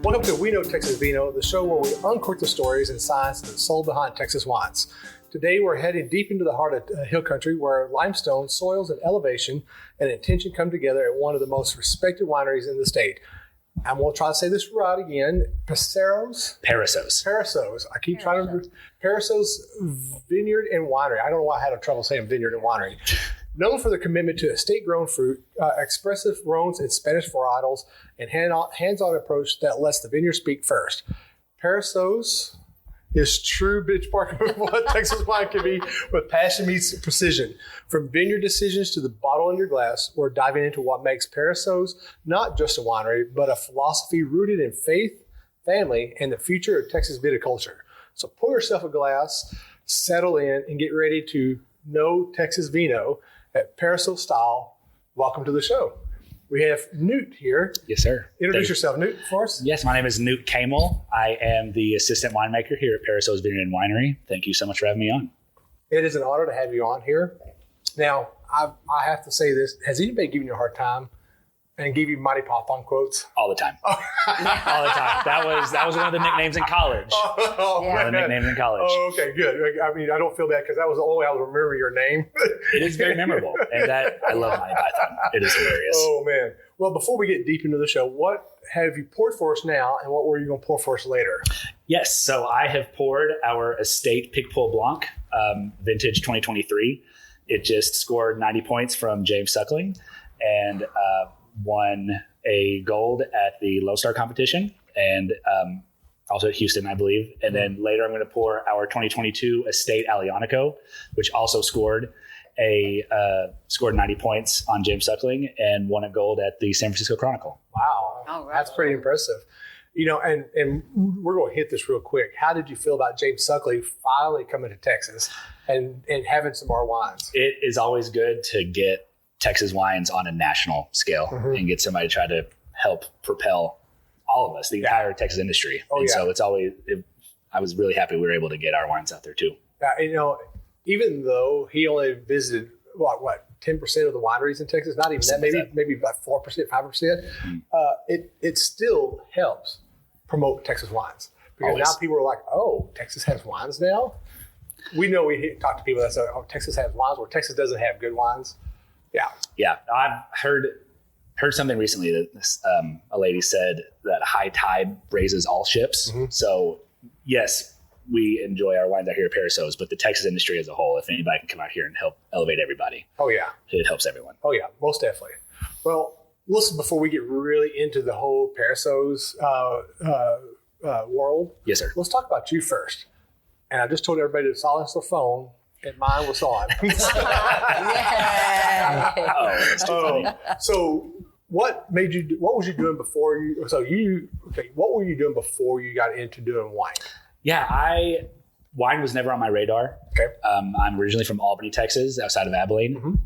Welcome to We Know Texas Vino, the show where we uncork the stories and science and the soul behind Texas wines. Today we're heading deep into the heart of hill country where limestone, soils, and elevation and intention come together at one of the most respected wineries in the state. I'm going to try to say this right again. Perissos. I keep trying to remember. Perissos Vineyard and Winery. I don't know why I had trouble saying vineyard and winery. Known for their commitment to estate-grown fruit, expressive Rhones and Spanish varietals, and hands-on approach that lets the vineyard speak first. Perissos is true benchmark of what Texas wine can be with passion meets precision. From vineyard decisions to the bottle in your glass, we're diving into what makes Perissos not just a winery, but a philosophy rooted in faith, family, and the future of Texas viticulture. So pour yourself a glass, settle in, and get ready to know Texas vino at Perissos style. Welcome to the show. We have Newt here. Yes, sir. Introduce yourself, Newt, for us. Yes, my name is Newt Kamel. I am the assistant winemaker here at Perissos Vineyard Winery. Thank you so much for having me on. It is an honor to have you on here. Now, I have to say this. Has anybody given you a hard time and give you Monty Python quotes? All the time. All the time. That was one of the nicknames in college. One of the nicknames in college. Oh, okay, good. I mean, I don't feel bad because that was the only way I would remember your name. It is very memorable. And I love Monty Python. It is hilarious. Oh, man. Well, before we get deep into the show, what have you poured for us now and what were you going to pour for us later? Yes. So I have poured our Estate Picpoul Blanc, vintage 2023. It just scored 90 points from James Suckling and won a gold at the Lone Star competition and also at Houston, I believe. And then later I'm going to pour our 2022 Estate Alianico, which also scored 90 points on James Suckling and won a gold at the San Francisco Chronicle. Wow. All right. That's pretty impressive. You know, and we're going to hit this real quick. How did you feel about James Suckling finally coming to Texas and having some more wines? It is always good to get Texas wines on a national scale and get somebody to try to help propel all of us, the entire Texas industry. So it's always, I was really happy we were able to get our wines out there too. You know, even though he only visited, what 10% of the wineries in Texas, not even that, maybe about 4%, 5%, it still helps promote Texas wines. Because now people are like, oh, Texas has wines now? We know we talk to people that say, oh, Texas has wines, where Texas doesn't have good wines. Yeah. I've heard something recently that a lady said that high tide raises all ships. So yes, we enjoy our wines out here at Perissos, but the Texas industry as a whole, if anybody can come out here and help elevate everybody. Oh yeah. It helps everyone. Oh yeah, most definitely. Well, listen, before we get really into the whole Perissos world. Yes, sir. Let's talk about you first. And I just told everybody to silence their phone. And mine was on. So what was you doing before you? What were you doing before you got into doing wine? Yeah, wine was never on my radar. Okay. I'm originally from Albany, Texas, outside of Abilene.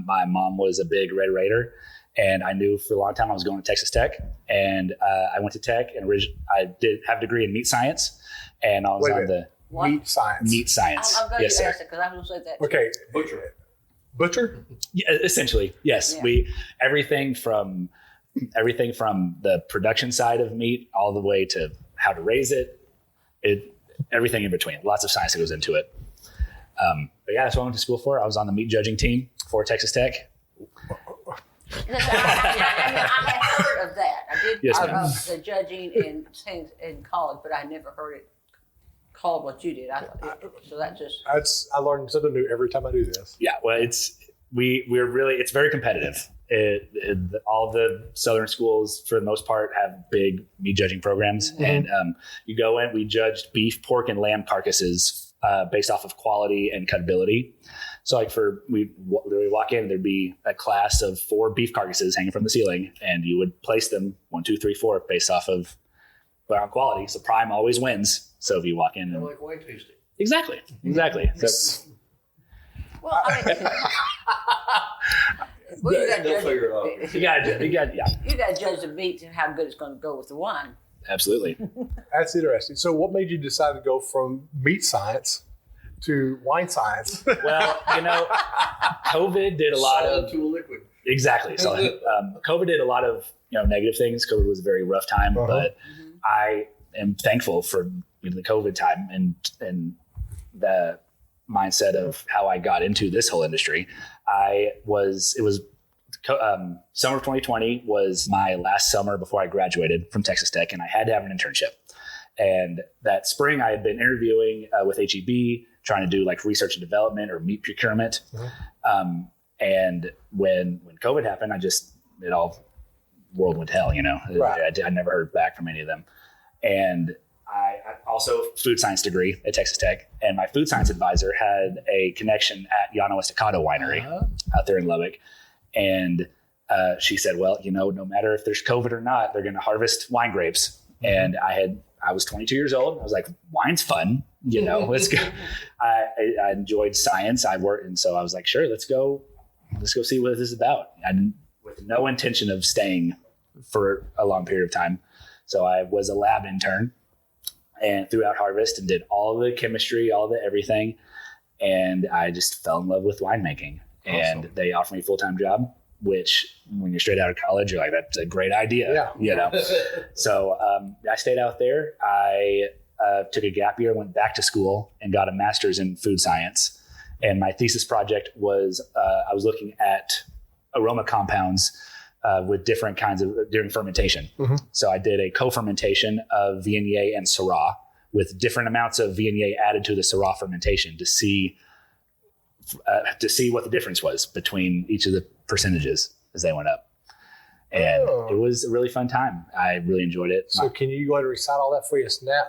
My mom was a big Red Raider, and I knew for a long time I was going to Texas Tech. And I went to Tech, and I did have a degree in meat science, and I was on the what? Meat science. I'm glad you asked it because I was going to say that. Okay. Butcher? Yeah, essentially, yes. Yeah. Everything from the production side of meat all the way to how to raise it, everything in between. Lots of science that goes into it. But yeah, that's what I went to school for. I was on the meat judging team for Texas Tech. Listen, I had heard of that. I did the judging and things in college, but I never heard it called what you did. I learned something new every time I do this. Yeah, well, it's very competitive. All the Southern schools, for the most part, have big meat judging programs, and you go in. We judged beef, pork, and lamb carcasses based off of quality and cutability. So, we literally walk in, there'd be a class of 4 beef carcasses hanging from the ceiling, and you would place them 1, 2, 3, 4 based off of brown quality. So prime always wins. So if you walk in, like wine tasting. Exactly. So, well, I mean. They'll figure it out. You got to judge the meat and how good it's going to go with the wine. Absolutely. That's interesting. So what made you decide to go from meat science to wine science? Well, COVID did a lot of to a liquid. Exactly. So COVID did a lot of negative things. COVID was a very rough time, but I am thankful for the COVID time and the mindset of how I got into this whole industry. Summer of 2020 was my last summer before I graduated from Texas Tech, and I had to have an internship. And that spring I had been interviewing with HEB, trying to do like research and development or meat procurement. Mm-hmm. And when COVID happened, it all world went to hell, Right. I never heard back from any of them. And I also food science degree at Texas Tech, and my food science advisor had a connection at Llano Estacado Winery out there in Lubbock. And she said, well, no matter if there's COVID or not, they're going to harvest wine grapes. Mm-hmm. And I was 22 years old. I was like, wine's fun, let's go. I enjoyed science. I worked. And so I was like, sure, let's go see what this is about. And with no intention of staying for a long period of time. So I was a lab intern and throughout harvest and did all the chemistry, all the everything. And I just fell in love with winemaking. Awesome. And they offered me a full-time job, which when you're straight out of college, you're like, that's a great idea. Yeah. So I stayed out there. I took a gap year, went back to school and got a master's in food science. And my thesis project was, I was looking at aroma compounds with different kinds of during fermentation. Mm-hmm. So I did a co-fermentation of Viognier and Syrah with different amounts of Viognier added to the Syrah fermentation to see what the difference was between each of the percentages as they went up. And it was a really fun time. I really enjoyed it. So can you go ahead and recite all that for you, Snap?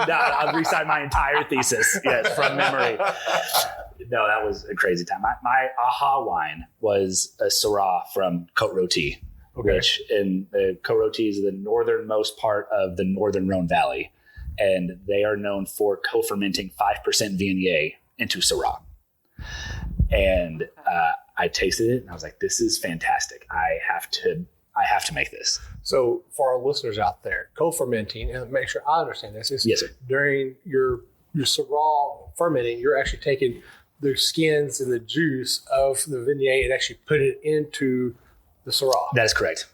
No, I'll recite my entire thesis, yes, from memory. No, that was a crazy time. My aha wine was a Syrah from Côte Rôtie, which in the Côte Rôtie is the northernmost part of the northern Rhone Valley. And they are known for co-fermenting 5% Viognier into Syrah. And I tasted it and I was like, this is fantastic. I have to make this. So for our listeners out there, co-fermenting, and make sure I understand this, is yes, sir. During your Syrah fermenting, you're actually taking the skins and the juice of the Viognier and actually put it into the Syrah. That is correct.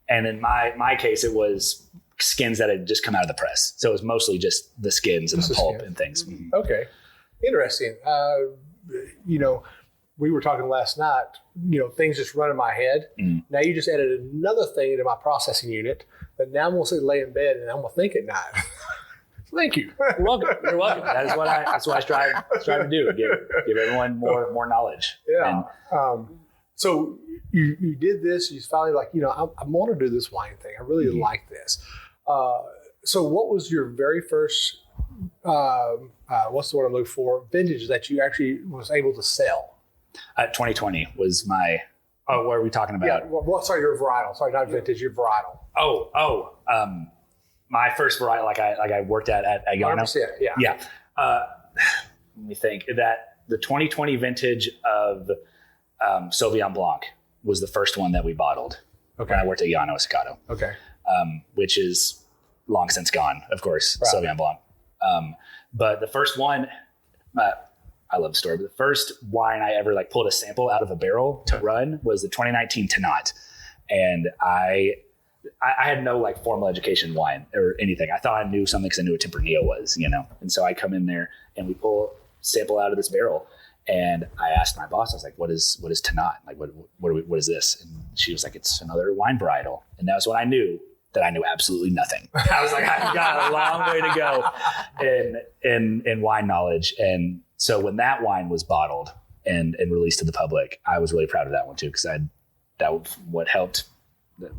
And in my case, it was skins that had just come out of the press. So it was mostly just the skins and the pulp and things. Mm-hmm. Okay. Interesting. We were talking last night, things just run in my head. Mm. Now you just added another thing into my processing unit that now I'm going to lay in bed and I'm going to think at night. Thank you. You're welcome. You're welcome. That's what I strive to do. Give everyone more knowledge. Yeah. So you did this. You finally I want to do this wine thing. I really like this. So what was your very first, what's the word I'm looking for, vintage that you actually was able to sell? 2020 was my, what are we talking about? Yeah. Sorry, your varietal. Sorry, not vintage, your varietal. My first varietal, like I worked at Llano. Yeah. Let me think. That the 2020 vintage of Sauvignon Blanc was the first one that we bottled. Okay. When I worked at Llano Estacado. Okay. Which is long since gone, of course, right. Sauvignon Blanc. But the first one, I love the story, but the first wine I ever pulled a sample out of a barrel to run was the 2019 Tannat. And I had no formal education in wine or anything. I thought I knew something because I knew what Tempranillo was, And so I come in there and we pull a sample out of this barrel. And I asked my boss, I was like, what is Tannat? What is this? And she was like, it's another wine varietal. And that was when I knew that I knew absolutely nothing. I was like, I've got a long way to go in wine knowledge. And so when that wine was bottled and released to the public, I was really proud of that one too, because that was what helped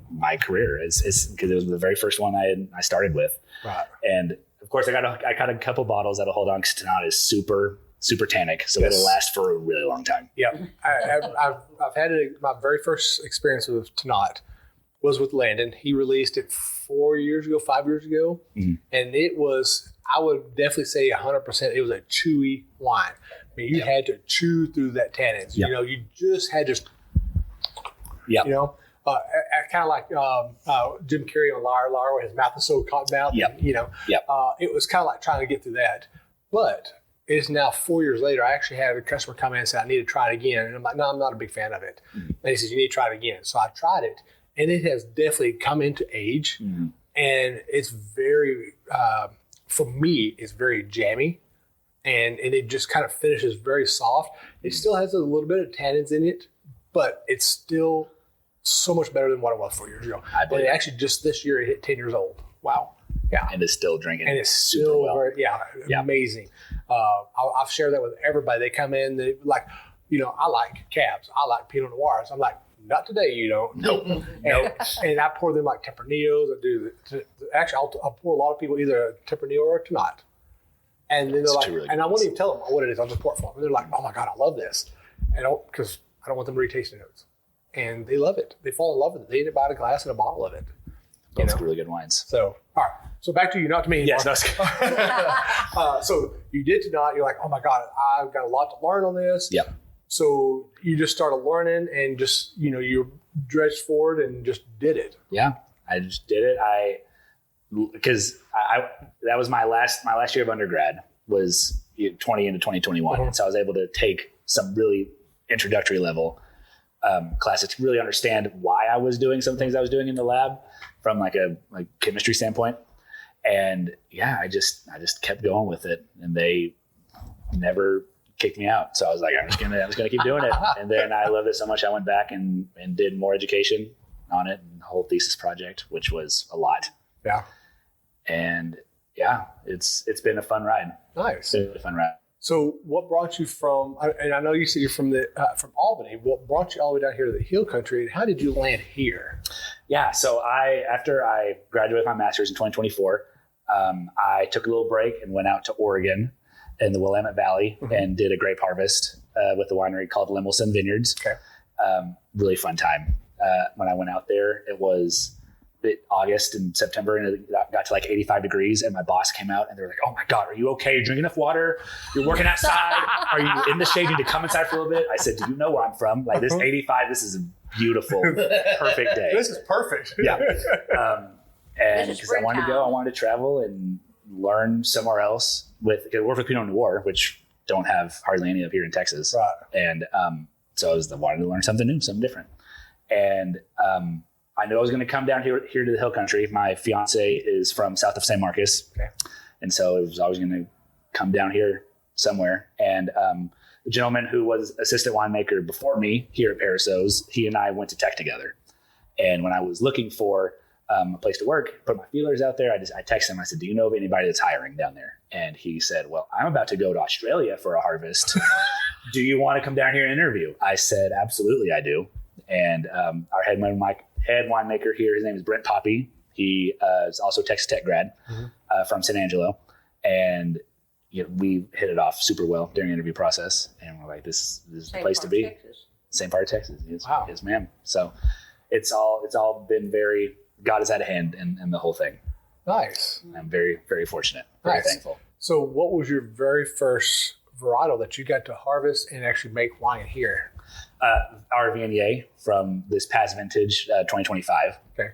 my career is because it was the very first one I started with. Right. And of course I got a couple bottles that'll hold on because Tannat is super tannic, so it'll last for a really long time. Yeah, I've had my very first experience with Tannat was with Landon. He released it 5 years ago, mm-hmm. and it was, I would definitely say 100%. It was a chewy wine. I mean, you had to chew through that tannins. Yep. You just had to. Yeah. Kind of like Jim Carrey on Liar, where his mouth is so cotton mouth. Yep. It was kind of like trying to get through that, but. It's now 4 years later. I actually had a customer come in and say, I need to try it again. And I'm like, no, I'm not a big fan of it. Mm-hmm. And he says, you need to try it again. So I tried it, and it has definitely come into age. Mm-hmm. and it's very, for me, it's very jammy, and it just kind of finishes very soft. It still has a little bit of tannins in it, but it's still so much better than what it was 4 years ago. And it actually just this year it hit 10 years old. Wow. Yeah. And it's still drinking. And it's super still well. very, amazing. I've shared that with everybody. They come in, they like, I like cabs. I like Pinot Noirs. I'm like, not today, you don't. Nope. And I pour them like Tempraneos. Actually, I'll pour a lot of people either a Tempranillo or a Tannat. And then they're like, really and I won't even tell them what it is. I'll just pour it for them. And they're like, oh my God, I love this. Because I don't want them to read tasting notes. And they love it. They fall in love with it. They end up buying a glass and a bottle of it. Those really good wines. So, all right. So back to you, not to me anymore. Yes, so you did Tannat. You're like, oh my God, I've got a lot to learn on this. Yep. So you just started learning and just, you dredged forward and just did it. Yeah, I just did it. Because that was my last year of undergrad was 20 into 2021. Mm-hmm. So I was able to take some really introductory level classes to really understand why I was doing some things I was doing in the lab from like a chemistry standpoint. And yeah, I just kept going with it, and they never kicked me out. So I was like, I'm just gonna keep doing it. And then I loved it so much I went back and did more education on it, and the whole thesis project, which was a lot. Yeah. And yeah, it's been a fun ride. Nice. It's been a fun ride. So what brought you from, and I know you said you're from from Albany, what brought you all the way down here to the Hill Country, and how did you land here? Yeah, so after I graduated with my master's in 2024, I took a little break and went out to Oregon in the Willamette Valley and did a grape harvest with a winery called Lemelson Vineyards. Okay. Really fun time. When I went out there, it was August and September, and it got to like 85 degrees, and my boss came out and they were like, oh my God, are you okay? You're drinking enough water? You're working outside? Are you in the shade? You need to come inside for a little bit. I said, do you know where I'm from? Like this 85, this is a beautiful, perfect day. This is perfect. Yeah. And because I wanted to travel and learn somewhere else work with Pinot Noir, which don't have hardly any of here in Texas. Right. And so I wanted to learn something new, something different. And I knew I was going to come down here to the Hill Country. My fiance is from south of San Marcos. Okay. And so it was always going to come down here somewhere. And the gentleman who was assistant winemaker before me here at Perissos, he and I went to Tech together. And when I was looking for a place to work, put my feelers out there, I texted him. I said, do you know of anybody that's hiring down there? And he said, well, I'm about to go to Australia for a harvest. Do you want to come down here and interview? I said, absolutely, I do. And our head winemaker here, his name is Brent Poppy. He is also Texas Tech grad from San Angelo. And we hit it off super well during the interview process. And we're like, this is the place to be. Texas. Same part of Texas. Wow. Yes, ma'am. So it's all been God has had a hand in the whole thing. Nice. I'm very, very fortunate. Very thankful. So what was your very first varietal that you got to harvest and actually make wine here? Our Viognier from this past vintage, 2025. Okay.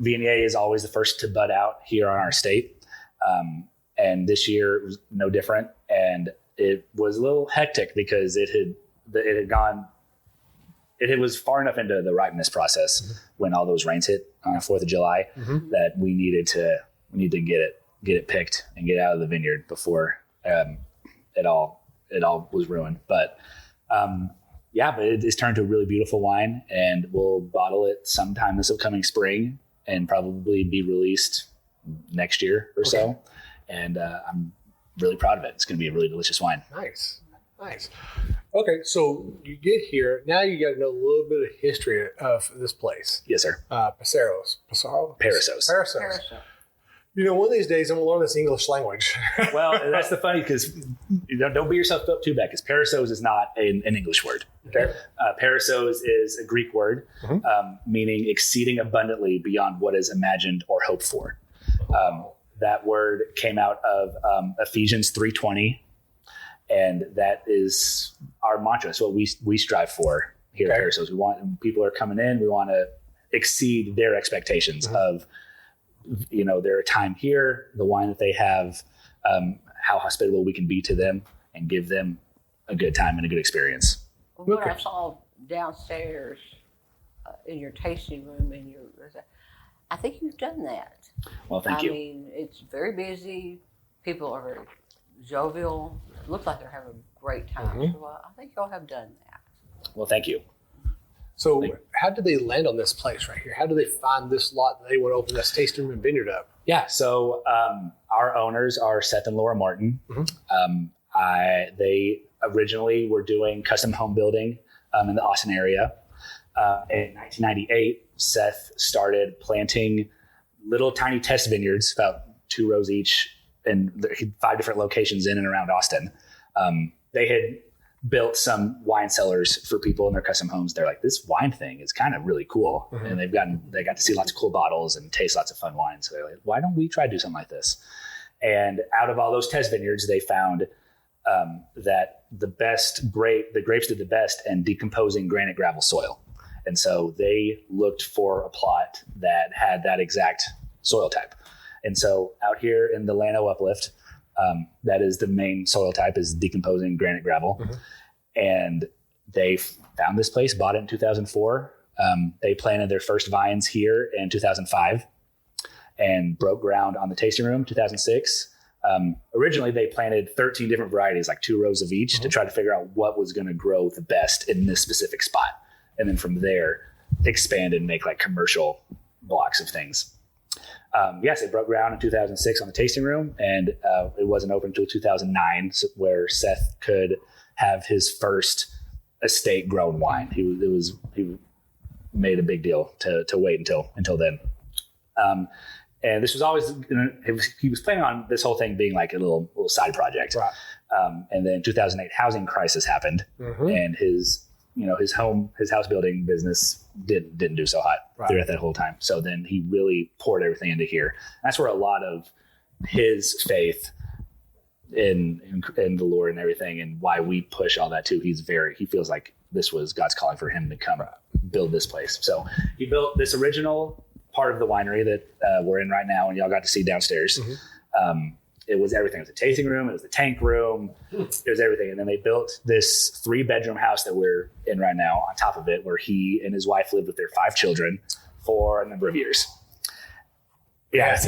Viognier is always the first to bud out here on our estate. And this year it was no different. And it was a little hectic because it was far enough into the ripeness process when all those rains hit on the 4th of July that we needed to get it picked and get out of the vineyard before it all was ruined. But but it's turned to a really beautiful wine, and we'll bottle it sometime this upcoming spring and probably be released next year or so. And I'm really proud of it. It's going to be a really delicious wine. Nice. Okay, so you get here. Now you got to know a little bit of history of this place. Yes, sir. Perissos. One of these days I'm going to learn this English language. Well, that's the funny, because don't beat yourself up too bad, because Perissos is not an English word. Okay. Perissos is a Greek word meaning exceeding abundantly beyond what is imagined or hoped for. That word came out of Ephesians 3:20, and that is our mantra. It's what we strive for here at Perissos. When people are coming in, we want to exceed their expectations of their time here, the wine that they have, how hospitable we can be to them and give them a good time and a good experience. Well, what I saw downstairs in your tasting room, I think you've done that. Well, thank you. I mean, it's very busy. People are very jovial. It looks like they're having a great time. So I think y'all have done that. Well, thank you. So how did they land on this place right here? How did they find this lot that they want to open this tasting room and vineyard up? Yeah, so our owners are Seth and Laura Martin. They originally were doing custom home building in the Austin area. In 1998, Seth started planting little tiny test vineyards, about 2 rows each, in 5 different locations in and around Austin. They had built some wine cellars for people in their custom homes. They're like, this wine thing is kind of really cool. And they got to see lots of cool bottles and taste lots of fun wine. So they're like, why don't we try to do something like this? And out of all those test vineyards, they found that the grapes did the best in decomposing granite gravel soil. And so they looked for a plot that had that exact soil type. And so out here in the Llano Uplift, that is the main soil type, is decomposing granite gravel. And they found this place, bought it in 2004. They planted their first vines here in 2005 and broke ground on the tasting room 2006. Originally, they planted 13 different varieties, like 2 rows of each, to try to figure out what was going to grow the best in this specific spot. And then from there, expand and make like commercial blocks of things. Yes, it broke ground in 2006 on the tasting room, and it wasn't open until 2009, where Seth could have his first estate grown wine. He made a big deal to wait until then. And this was always, he was planning on this whole thing being like a little side project. Right. And then 2008 housing crisis happened, and his house building business didn't do so hot throughout that whole time. So then he really poured everything into here. That's where a lot of his faith in the Lord and everything, and why we push all that too. He feels like this was God's calling for him to come build this place. So he built this original part of the winery that we're in right now, and y'all got to see downstairs. It was everything. It was the tasting room. It was the tank room. It was everything. And then they built this 3-bedroom house that we're in right now on top of it, where he and his wife lived with their 5 children for a number of years. Yeah.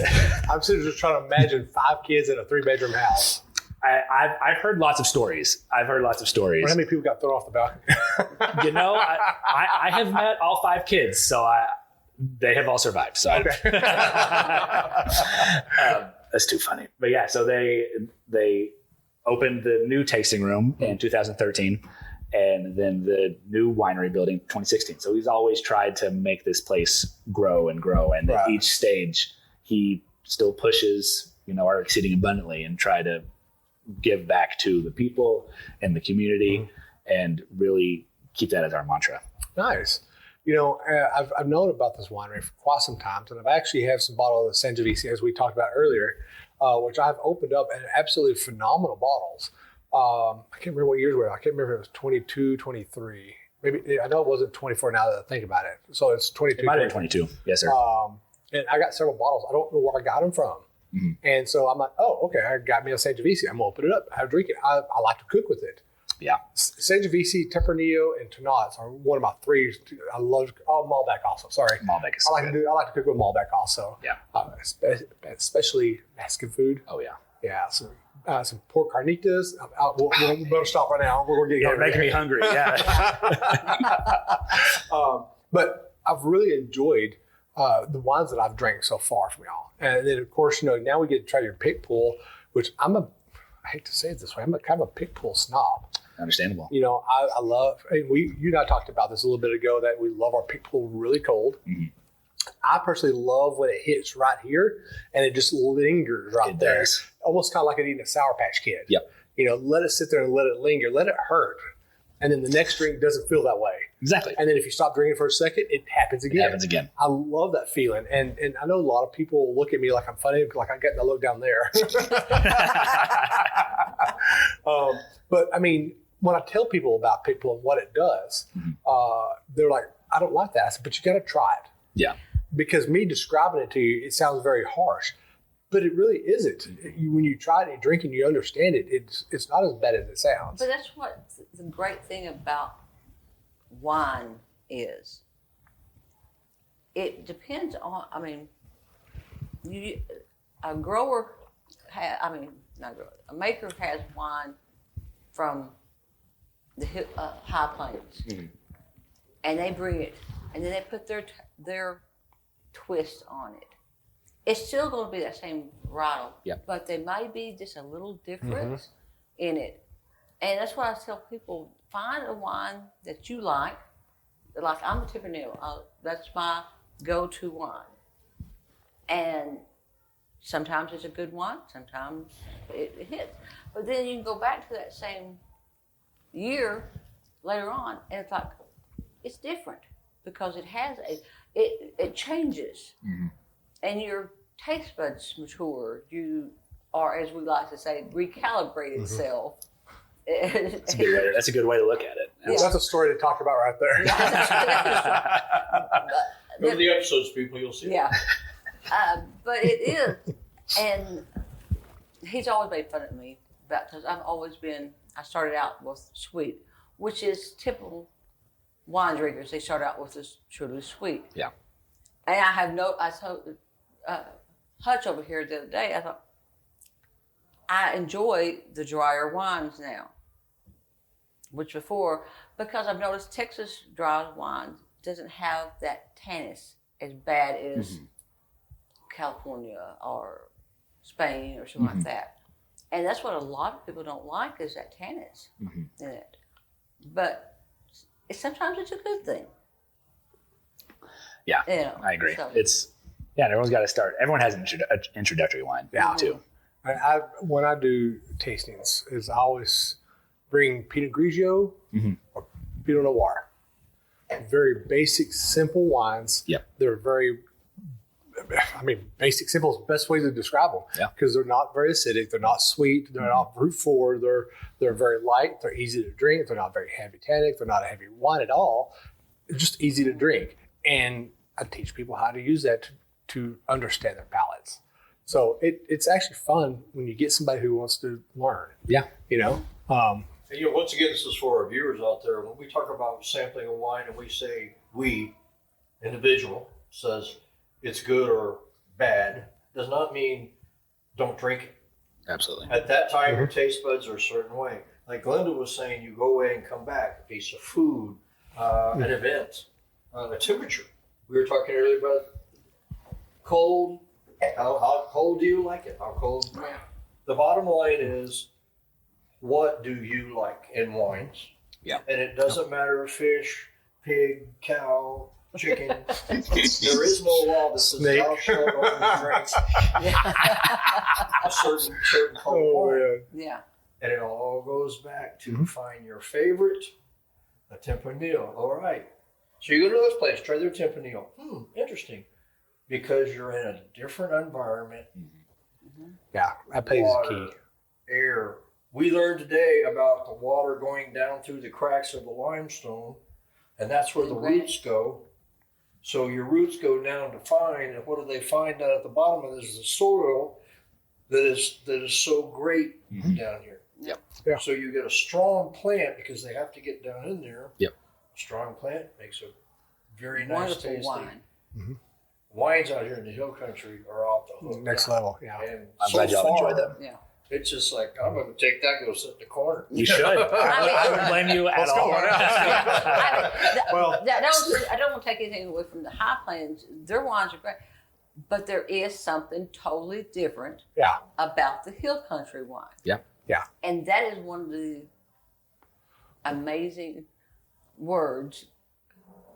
I'm sitting just trying to imagine 5 kids in a 3-bedroom house. I've heard lots of stories. How many people got thrown off the balcony? I have met all 5 kids, so they have all survived. So okay. That's too funny. But yeah, so they opened the new tasting room in 2013, and then the new winery building 2016. So he's always tried to make this place grow and grow. And at each stage, he still pushes, our exceeding abundantly, and try to give back to the people and the community and really keep that as our mantra. Nice. I've known about this winery for quite some time, and I've actually have some bottles of Sangiovese, as we talked about earlier, which I've opened up, and absolutely phenomenal bottles. I can't remember what years were. I can't remember if it was 22, 23. Maybe, I know it wasn't 24 now that I think about it. So it's 22. It might have been 22. Yes, sir. And I got several bottles. I don't know where I got them from. And so I'm like, oh, okay, I got me a Sangiovese. I'm going to open it up. I drink it. I like to cook with it. Yeah. Sangiovese, Tempranillo, and Tannats are one of my 3. I love Malbec also. Sorry. Malbec is I like to cook with Malbec also. Yeah. Especially Mexican food. Oh, yeah. Yeah. So, some pork carnitas. We'll better stop right now. We're getting hungry. Making me hungry. Yeah. But I've really enjoyed the wines that I've drank so far from y'all. And then, of course, now we get to try your pick pool, which I hate to say it this way, I'm kind of a pick pool snob. Understandable. I love, you and I talked about this a little bit ago, that we love our pick pool really cold. I personally love when it hits right here and it just lingers right there. Does. Almost kind of like eating a Sour Patch Kid. Yep. Let it sit there and let it linger, let it hurt. And then the next drink doesn't feel that way. Exactly. And then if you stop drinking for a second, it happens again. I love that feeling. And I know a lot of people look at me like I'm funny, like I get the look down there. But I mean, when I tell people about pick pool and what it does, they're like, I don't like that. I said, but you got to try it. Yeah. Because me describing it to you, it sounds very harsh, but it really isn't. When you try it and you drink and you understand it, it's not as bad as it sounds. But that's what the great thing about wine is. it depends on. I mean, a maker has wine from the high plains, and they bring it, and then they put their twist on it. It's still going to be that same varietal, but they may be just a little different in it. And that's why I tell people, find a wine that you like. Like, I'm a Tempranillo. That's my go-to wine. And sometimes it's a good wine. Sometimes it hits. But then you can go back to that same year later on, and it's like, it's different because it has it changes. And your taste buds mature. You are, as we like to say, recalibrate itself. That's a good way to look at it. Yeah. That's a story to talk about right there. Go to the episodes, people, you'll see. Yeah. But it is. And he's always made fun of me because I started out with sweet, which is typical wine drinkers. They start out with this truly sweet. Yeah. And I told Hutch over here the other day, I thought, I enjoy the drier wines now, which before, because I've noticed Texas dry wine doesn't have that tannins as bad as California or Spain or something like that. And that's what a lot of people don't like is that tannins in it. But sometimes it's a good thing. Yeah, I agree. So. Everyone's got to start. Everyone has an introductory wine too. When I do tastings, I always bring Pinot Grigio or Pinot Noir. Very basic, simple wines. Yep. They're very, basic, simple is the best way to describe them. Yeah. Because they're not very acidic. They're not sweet. They're not brute forward. They're very light. They're easy to drink. They're not very heavy tannic. They're not a heavy wine at all. They're just easy to drink. And I teach people how to use that to understand their palates. So it's actually fun when you get somebody who wants to learn. Yeah. And once again, this is for our viewers out there. When we talk about sampling a wine and we say individual, says it's good or bad, does not mean don't drink it. Absolutely. At that time, your taste buds are a certain way. Like Glenda was saying, you go away and come back, a piece of food, an event, a temperature. We were talking earlier about cold. How cold do you like it? How cold? The bottom line is, what do you like in wines? Yeah. And it doesn't matter if fish, pig, cow, chicken. There is no law that says thou shalt only drink a certain cold wine. Yeah. And it all goes back to find your favorite, a Tempranillo. All right. So you go to this place, try their Tempranillo. Interesting. Because you're in a different environment. Yeah, that plays a key. Air. We learned today about the water going down through the cracks of the limestone, and that's where the roots go. So your roots go down to find, and what do they find down at the bottom of this? Is the soil that is so great down here. Yep. Yeah. So you get a strong plant because they have to get down in there. Yep. A strong plant makes a very nice Wonderful tasting wine. Wines out here in the hill country are off the hook. Next level, yeah. And I'm glad y'all enjoyed them. Yeah. It's just like, I'm going to take that and go sit in the corner. You should. I wouldn't blame you at all. I don't want to take anything away from the high plains. Their wines are great. But there is something totally different about the hill country wine. Yeah. Yeah. And that is one of the amazing words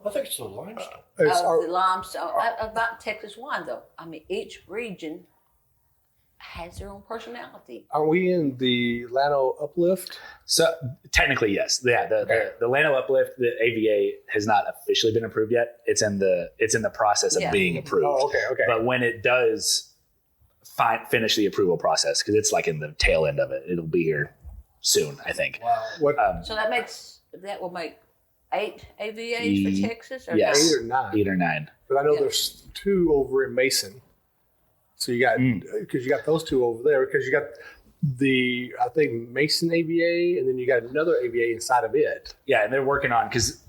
I think it's the limestone. the limestone. About Texas wine, though. Each region has their own personality. Are we in the Llano Uplift? So technically, yes. Yeah, the Llano Uplift, the AVA has not officially been approved yet. It's in the process of being approved. Oh, okay. But when it does finish the approval process, because it's like in the tail end of it, it'll be here soon, I think. Wow. So that will make 8 AVAs for Texas? Or yes. 8 or 9. 8 or 9. But I know there's 2 over in Mason. So you got, because you got those 2 over there, because you got I think Mason AVA, and then you got another AVA inside of it. Yeah, and they're working on, because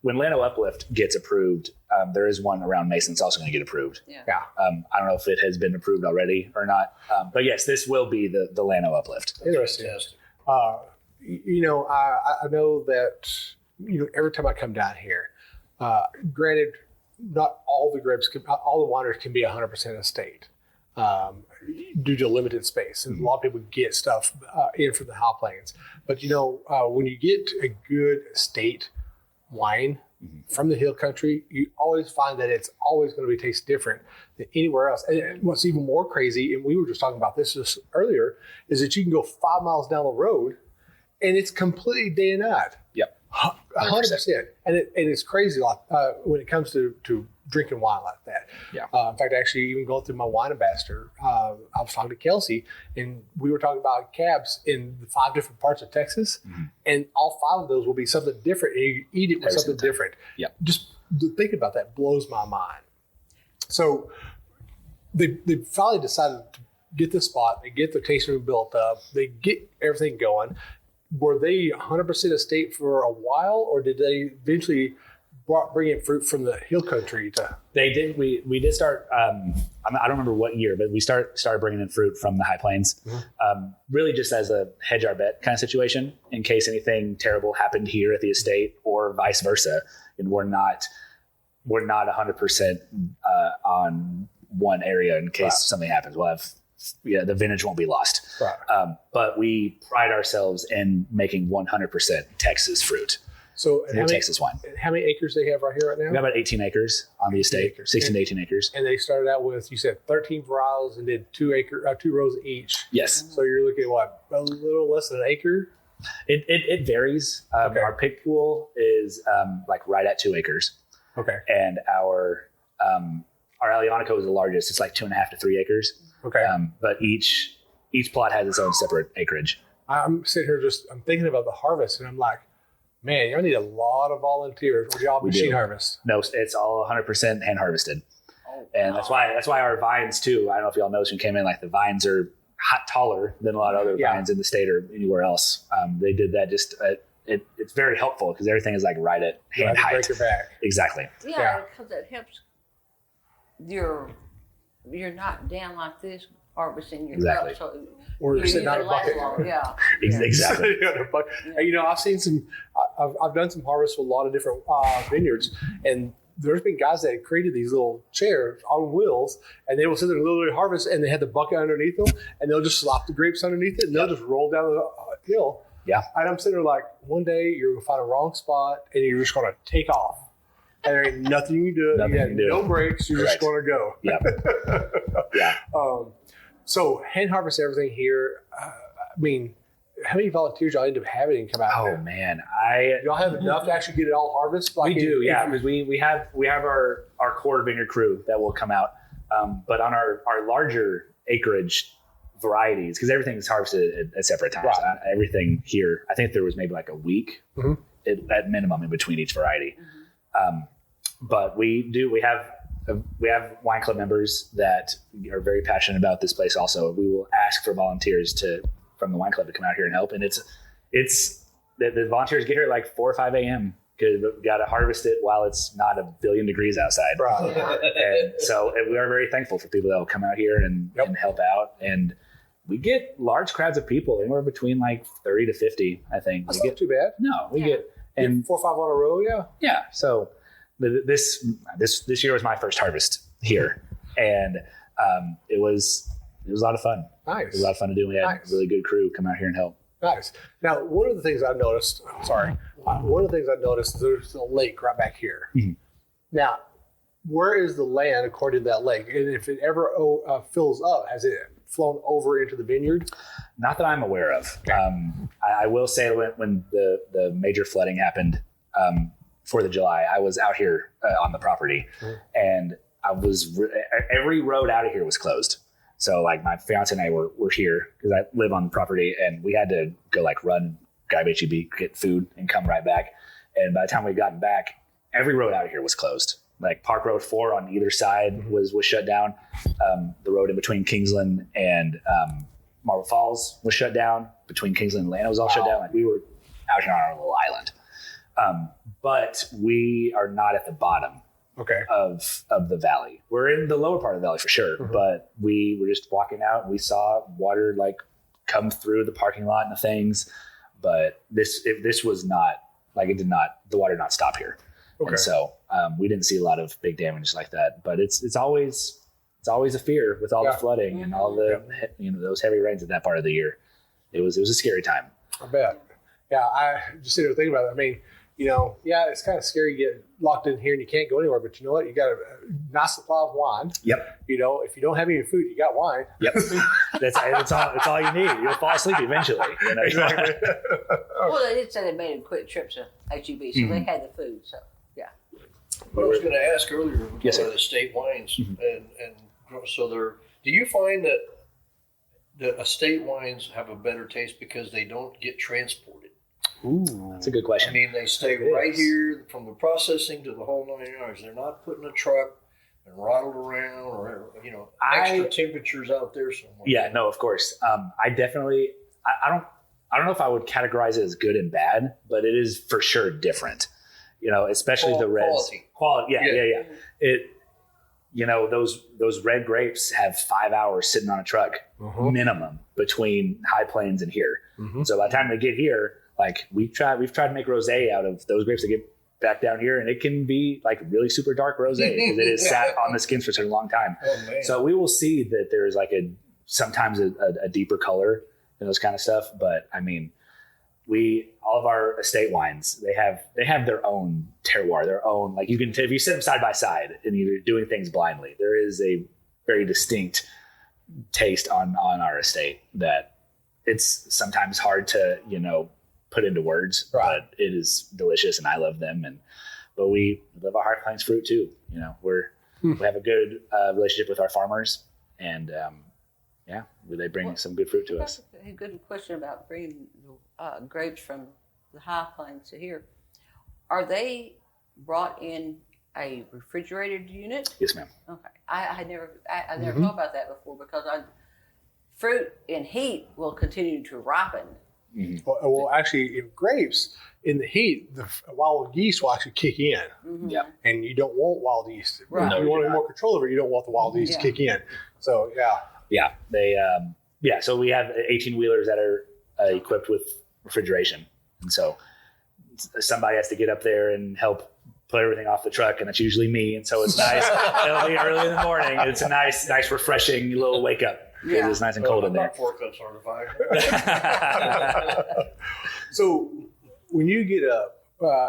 when Llano Uplift gets approved, there is one around Mason that's also going to get approved. Yeah. I don't know if it has been approved already or not, but yes, this will be the Llano Uplift. Interesting. I know that every time I come down here, granted, not all the grapes, all the wineries can be 100% estate due to limited space, and a lot of people get stuff in from the high plains. But when you get a good estate wine from the hill country, you always find that it's always going to taste different than anywhere else. And what's even more crazy, and we were just talking about this just earlier, is that you can go 5 miles down the road and it's completely day and night. Yep. 100%. And it's crazy when it comes to drinking wine like that. Yeah. In fact, actually, even going through my wine ambassador, I was talking to Kelsey, and we were talking about cabs in the 5 different parts of Texas, and all 5 of those will be something different, and you eat it with something different. Yep. Just thinking about that blows my mind. So they finally decided to get the spot, they get the tasting room built up, they get everything going. Were they 100% estate for a while, or did they eventually bring in fruit from the hill country? They did. We did start. I don't remember what year, but we started bringing in fruit from the high plains, really just as a hedge our bet kind of situation in case anything terrible happened here at the estate, or vice versa. And we're not 100% on one area in case something happens. We'll have. Yeah, the vintage won't be lost. Right. But we pride ourselves in making 100% Texas fruit. So Texas wine. How many acres they have right here right now? We have about 18 acres on the estate, 16 to 18 acres. And they started out with, you said 13 varietals and did 2 rows each. Yes. So you're looking at what, a little less than an acre? It varies. Our pick pool is right at 2 acres. Okay. And our Alianico is the largest. It's like 2.5 to 3 acres. Okay. But each plot has its own separate acreage. I'm sitting here I'm thinking about the harvest, and I'm like, man, y'all need a lot of volunteers. Would y'all machine harvest? No, it's all 100% hand harvested. And that's why our vines too, I don't know if y'all noticed when you came in, like the vines are taller than a lot of other vines in the state or anywhere else. They did that just, it's very helpful because everything is like right at hand height. Break your back. Exactly. Yeah, because it helps you're not down like this harvesting your cup, so or you're sitting on a bucket. Exactly. I've seen I've done some harvests with a lot of different vineyards, and there's been guys that created these little chairs on wheels, and they will sit there and literally harvest, and they had the bucket underneath them, and they'll just slop the grapes underneath it, and they'll just roll down the hill. Yeah. And I'm sitting there like, one day you're going to find a wrong spot, and you're just going to take off. And there ain't nothing you do. No breaks. You're just going to go. Yeah. Yeah. So hand harvest everything here. How many volunteers y'all end up having come out there? Oh man, y'all have enough to actually get it all harvested? We do, yeah, because we have our core vineyard crew that will come out. But on our larger acreage varieties, because everything is harvested at separate times. Right. Everything here, I think there was maybe like a week at minimum in between each variety. But we have wine club members that are very passionate about this place. Also, we will ask for volunteers from the wine club to come out here and help. And it's the volunteers get here at like 4 or 5 a.m. because we've got to harvest it while it's not 1 billion degrees outside. Right. And so we are very thankful for people that will come out here and help out. And we get large crowds of people, anywhere between like 30 to 50, I think. That's not too bad. No, we get 4 or 5 on a row, yeah. Yeah. So this year was my first harvest here, and it was a lot of fun. Nice. It was a lot of fun to do. We had a really good crew come out here and help. Nice. Now, one of the things I've noticed, is there's a lake right back here. Mm-hmm. Now, where is the land according to that lake? And if it ever fills up, has it flown over into the vineyard? Not that I'm aware of. Okay. I will say when the major flooding happened, 4th of July, I was out here on the property, and every road out of here was closed. So like my fiance and I were here because I live on the property, and we had to go like run, grab HEB, get food, and come right back. And by the time we'd gotten back, every road out of here was closed. Like Park Road 4 on either side was shut down. The road in between Kingsland and Marble Falls was shut down. Between Kingsland and Llano was all shut down. Like we were out here on our little island. But we are not at the bottom of the valley. We're in the lower part of the valley for sure, but we were just walking out and we saw water like come through the parking lot and the things. But this was not like the water did not stop here. Okay. And so we didn't see a lot of big damage like that. But it's always a fear with all the flooding and all the those heavy rains at that part of the year. It was a scary time. I bet. Yeah, I just sit there thinking about it. I mean, it's kind of scary to get locked in here and you can't go anywhere. But you know what? You got a nice supply of wine. Yep. If you don't have any food, you got wine. Yep. That's all you need. You'll fall asleep eventually. Exactly. Well, they did say they made a quick trip to HEB, so they had the food. So yeah. But I was going to ask earlier about the estate wines, and so do you find that the estate wines have a better taste because they don't get transported? Ooh, that's a good question. I mean, they stay right here from the processing to the whole 9 yards. They're not put in a truck and rattled around or extra temperatures out there somewhere. Yeah, no, of course. I definitely. I don't know if I would categorize it as good and bad, but it is for sure different. Especially the reds. Quality. Yeah. It. Those red grapes have 5 hours sitting on a truck minimum between High Plains and here. So by the time they get here, like we've tried to make rosé out of those grapes that get back down here, and it can be like really super dark rosé because it is sat on the skins for such a long time. Oh, so we will see that there's like sometimes a deeper color and those kind of stuff. But I mean, all of our estate wines, they have their own terroir, their own, like if you sit them side by side and you're doing things blindly, there is a very distinct taste on our estate that it's sometimes hard to, put into words, but it is delicious and I love them. But we love our High Plains fruit too. We have a good relationship with our farmers and, they bring some good fruit to us. A good question about bringing grapes from the High Plains to here. Are they brought in a refrigerated unit? Yes, ma'am. Okay, I never thought about that before because fruit in heat will continue to ripen. Well, actually, in grapes, in the heat, the wild yeast will actually kick in. Yeah. And you don't want wild yeast. Right. If you want more control over it, you don't want the wild yeast to kick in. So, yeah. Yeah. They, so we have 18-wheelers that are equipped with refrigeration. And so somebody has to get up there and help put everything off the truck, and it's usually me. And so it's nice. It'll be early in the morning. It's a nice, refreshing little wake up. Yeah. It's nice and cold in there. I'm not forklift certified. So when you get up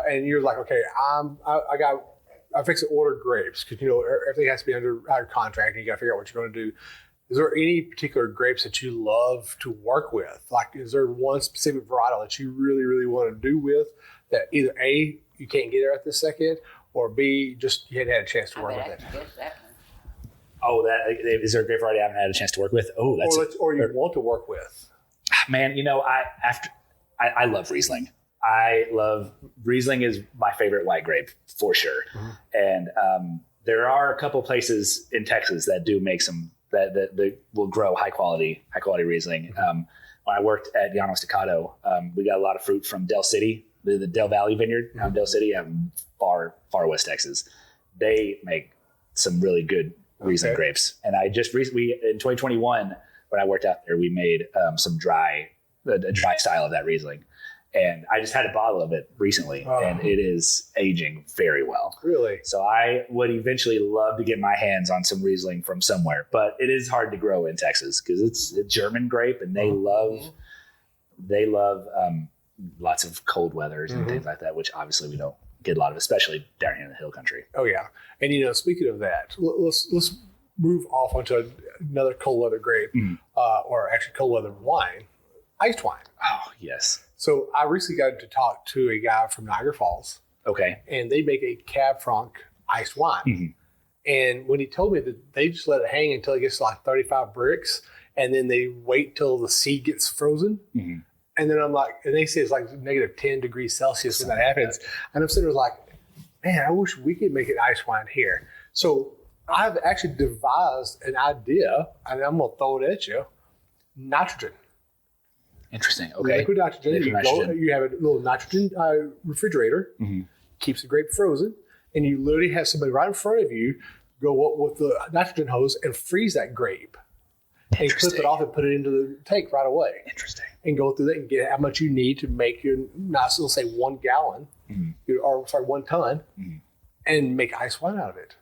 and you're like, okay, I fix to order grapes because everything has to be under contract and you got to figure out what you're going to do. Is there any particular grapes that you love to work with? Like, is there one specific varietal that you really, really want to do with that either A, you can't get there at this second, or B, just you hadn't had a chance to work with it? Oh, is there a grape variety I haven't had a chance to work with? Oh, or you want to work with? Man, I love Riesling. Riesling is my favorite white grape for sure. And there are a couple places in Texas that do make some that will grow high quality Riesling. When I worked at Llanos Staccato, we got a lot of fruit from Del City, the Del Valley Vineyard out in Del City, far west Texas. They make some really good Riesling grapes. And I just recently, in 2021, when I worked out there, we made some a dry style of that Riesling. And I just had a bottle of it recently, and it is aging very well. Really? So I would eventually love to get my hands on some Riesling from somewhere, but it is hard to grow in Texas because it's a German grape, and they love lots of cold weathers and things like that, which obviously we don't get a lot of, especially down here in the hill country. Oh yeah, and speaking of that, let's move off onto another cold weather grape, or actually cold weather wine, iced wine. Oh yes. So I recently got to talk to a guy from Niagara Falls. Okay. And they make a Cab Franc iced wine. And when he told me that they just let it hang until it gets to like 35 bricks, and then they wait till the seed gets frozen. And then I'm like, and they say it's like negative 10 degrees Celsius when that happens. And I'm sitting there like, man, I wish we could make an iced wine here. So I've actually devised an idea, and I'm going to throw it at you. Nitrogen. Interesting. Okay. Liquid nitrogen. You have a little nitrogen refrigerator, keeps the grape frozen, and you literally have somebody right in front of you go up with the nitrogen hose and freeze that grape. And clip it off and put it into the tank right away. Interesting. And go through that and get how much you need to make your nice, let's say 1 gallon, or 1 ton, and make ice wine out of it.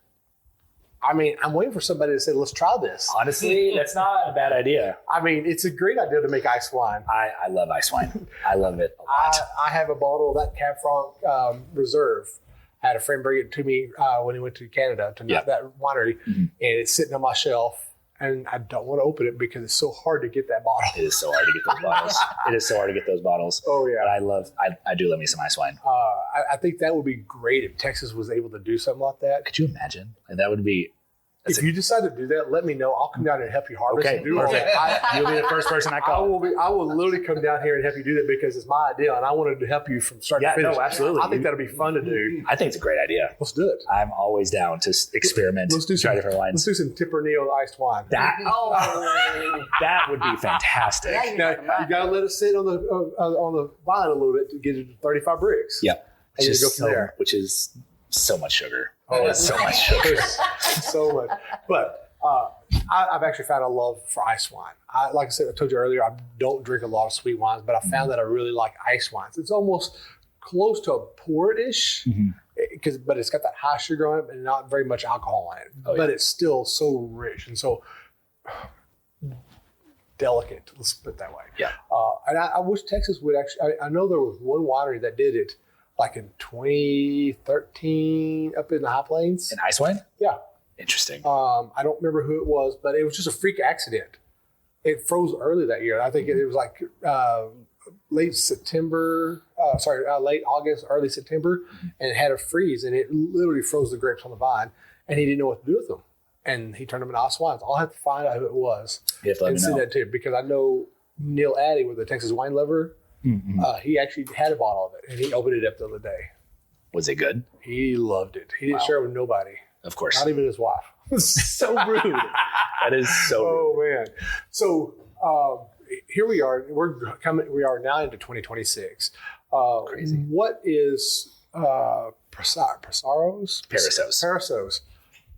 I mean, I'm waiting for somebody to say, let's try this. Honestly, that's not a bad idea. I mean, it's a great idea to make ice wine. I love ice wine. I love it a lot. I have a bottle of that Cab Franc Reserve. I had a friend bring it to me when he went to Canada to that winery, and it's sitting on my shelf. And I don't want to open it because it's so hard to get that bottle. It is so hard to get those bottles. It is so hard to get those bottles. Oh, yeah. But I do love me some ice wine. I think that would be great if Texas was able to do something like that. Could you imagine? And that would be... If you decide to do that, let me know. I'll come down and help you harvest. Okay, and do all perfect. that. You'll be the first person I call. I will literally come down here and help you do that because it's my idea, and I wanted to help you from start to finish. No, absolutely. I think that'll be fun to do. I think it's a great idea. Let's do it. I'm always down to experiment. Let's do try different wines. Let's do some Tempranillo iced wine. That would be fantastic. Yeah, Now, you got to let it sit on the vine a little bit to get it to 35 bricks. Yep. And you go from there. Which is so much sugar. Oh, It's so much sugar. So much. But I've actually found a love for ice wine. Like I said, I told you earlier, I don't drink a lot of sweet wines, but I found that I really like ice wines. It's almost close to a port-ish, but it's got that high sugar on it and not very much alcohol in it. But it's still so rich and so delicate. Let's put it that way. Yeah. And I wish Texas would actually. I know there was one winery that did it, like in 2013, up in the High Plains. An ice wine? Yeah. Interesting. I don't remember who it was, but it was just a freak accident. It froze early that year. I think it was like late August, early September, and it had a freeze, and it literally froze the grapes on the vine, and he didn't know what to do with them. And he turned them into ice wines. I'll have to find out who it was and send that to him, because I know Neil Addy with the Texas Wine Lover, he actually had a bottle of it, and he opened it up the other day. Was it good? He loved it. He didn't share it with nobody. Of course. Not even his wife. So rude. That is so rude. Oh, man. So here we are. We are now into 2026. Crazy. What is Perissos? Perissos.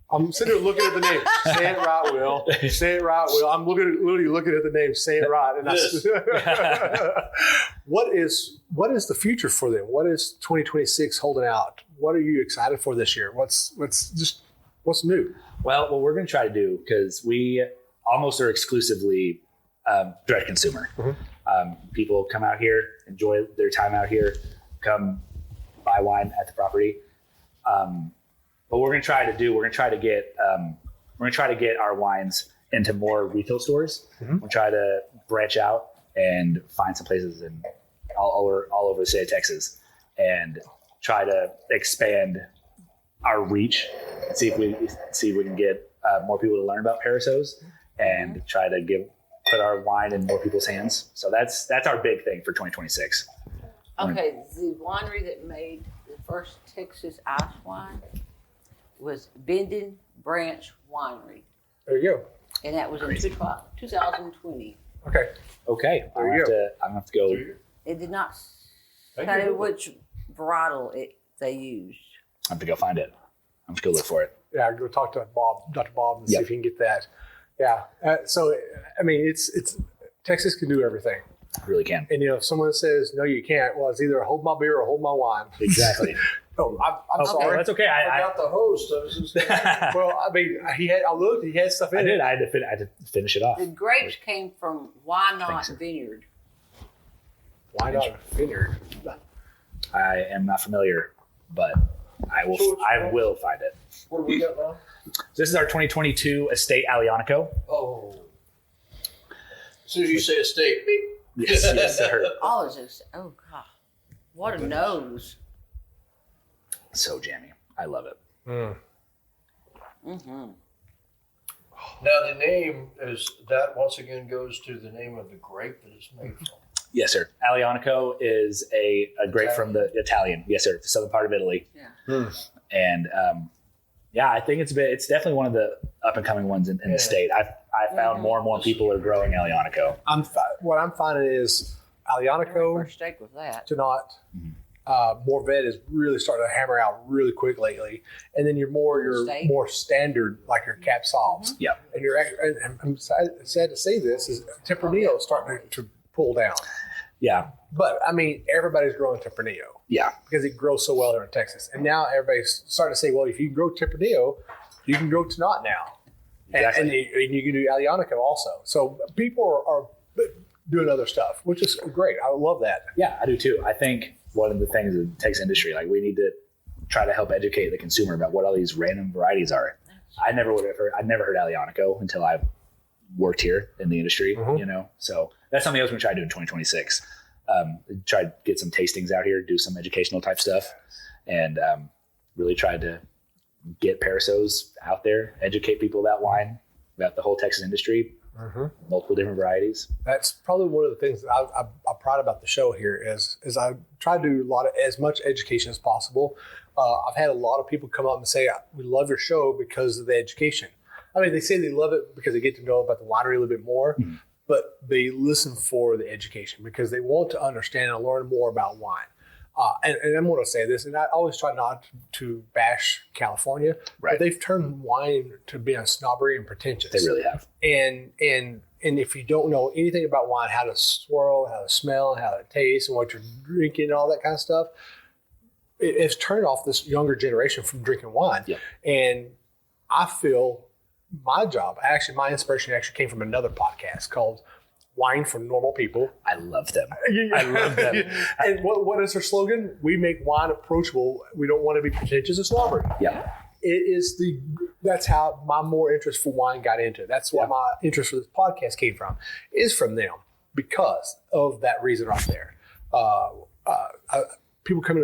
I'm sitting here looking at the name. Say it right, Will. Say it right, Will. I'm literally looking at the name. Say it right. And what is the future for them? What is 2026 holding out? What are you excited for this year? What's new? Well, what we're going to try to do, because we almost are exclusively direct consumer. People come out here, enjoy their time out here, come buy wine at the property. But we're going to try to get our wines into more retail stores. We'll try to branch out and find some places in all over the state of Texas, and try to expand our reach and see if we can get more people to learn about Perissos, and try to put our wine in more people's hands. So that's our big thing for 2026. Okay, the winery that made the first Texas ice wine was Bendon Branch Winery. There you go. And that was in 2020. Okay. I'm gonna have to go. It did not say which varietal they used. I have to go find it. I'm just go look for it. Yeah, go talk to Dr. Bob, and see if he can get that. Yeah. So I mean, it's Texas can do everything. It really can. And if someone says no, you can't. Well, it's either hold my beer or hold my wine. Exactly. Oh, I'm sorry. That's okay. I got the host. Well, I mean, he had stuff in it. I had to finish it off. The grapes came from Why Not Vineyard. Why not Vineyard? I am not familiar, but I will find it. What do we got now? This is our 2022 Estate Alianico. Oh. As soon as you say estate, beep. Yes, sir. Oh, oh God. What a nose. So jammy. I love it. Mm-hmm. Now the name is that once again goes to the name of the grape that it's made from. Yes, sir. Alianico is a grape from the Italian. Yes, sir. The southern part of Italy. Yeah. And Yeah, I think it's definitely one of the up and coming ones in the state. I found more and more people are growing Aglianico. What I'm finding is Aglianico, First steak with that. Tannat, Morvet is really starting to hammer out really quick lately, and then your more standard like your Cab Sauves. Yeah, and I'm sad to say this is Tempranillo is starting to pull down. Yeah, but I mean everybody's growing Tempranillo. Yeah, because it grows so well here in Texas, and now everybody's starting to say, well, if you can grow Tempranillo, you can grow Tannat now. Exactly. And you can do Aglianico also. So people are doing other stuff, which is great. I love that. Yeah, I do too. I think one of the things in the Texas industry, like we need to try to help educate the consumer about what all these random varieties are. I never heard Aglianico until I worked here in the industry, So that's something else we try to do in 2026. Try to get some tastings out here, do some educational type stuff, and really try to get Perissos out there, educate people about wine, about the whole Texas industry, multiple different varieties. That's probably one of the things that I'm proud about the show here is I try to do as much education as possible. I've had a lot of people come up and say, we love your show because of the education. I mean, they say they love it because they get to know about the winery a little bit more, but they listen for the education because they want to understand and learn more about wine. And I'm going to say this, and I always try not to bash California, but they've turned wine to be on snobbery and pretentious. They really have. And if you don't know anything about wine, how to swirl, how to smell, how to taste, and what you're drinking, and all that kind of stuff, it's turned off this younger generation from drinking wine. Yeah. And I feel my inspiration actually came from another podcast called Wine for Normal People. I love them. I love them. And what is their slogan? We make wine approachable. We don't want to be pretentious or snobbery. Yeah. That's how my more interest for wine got into it. That's why my interest for this podcast came from, is from them because of that reason right there. Young people come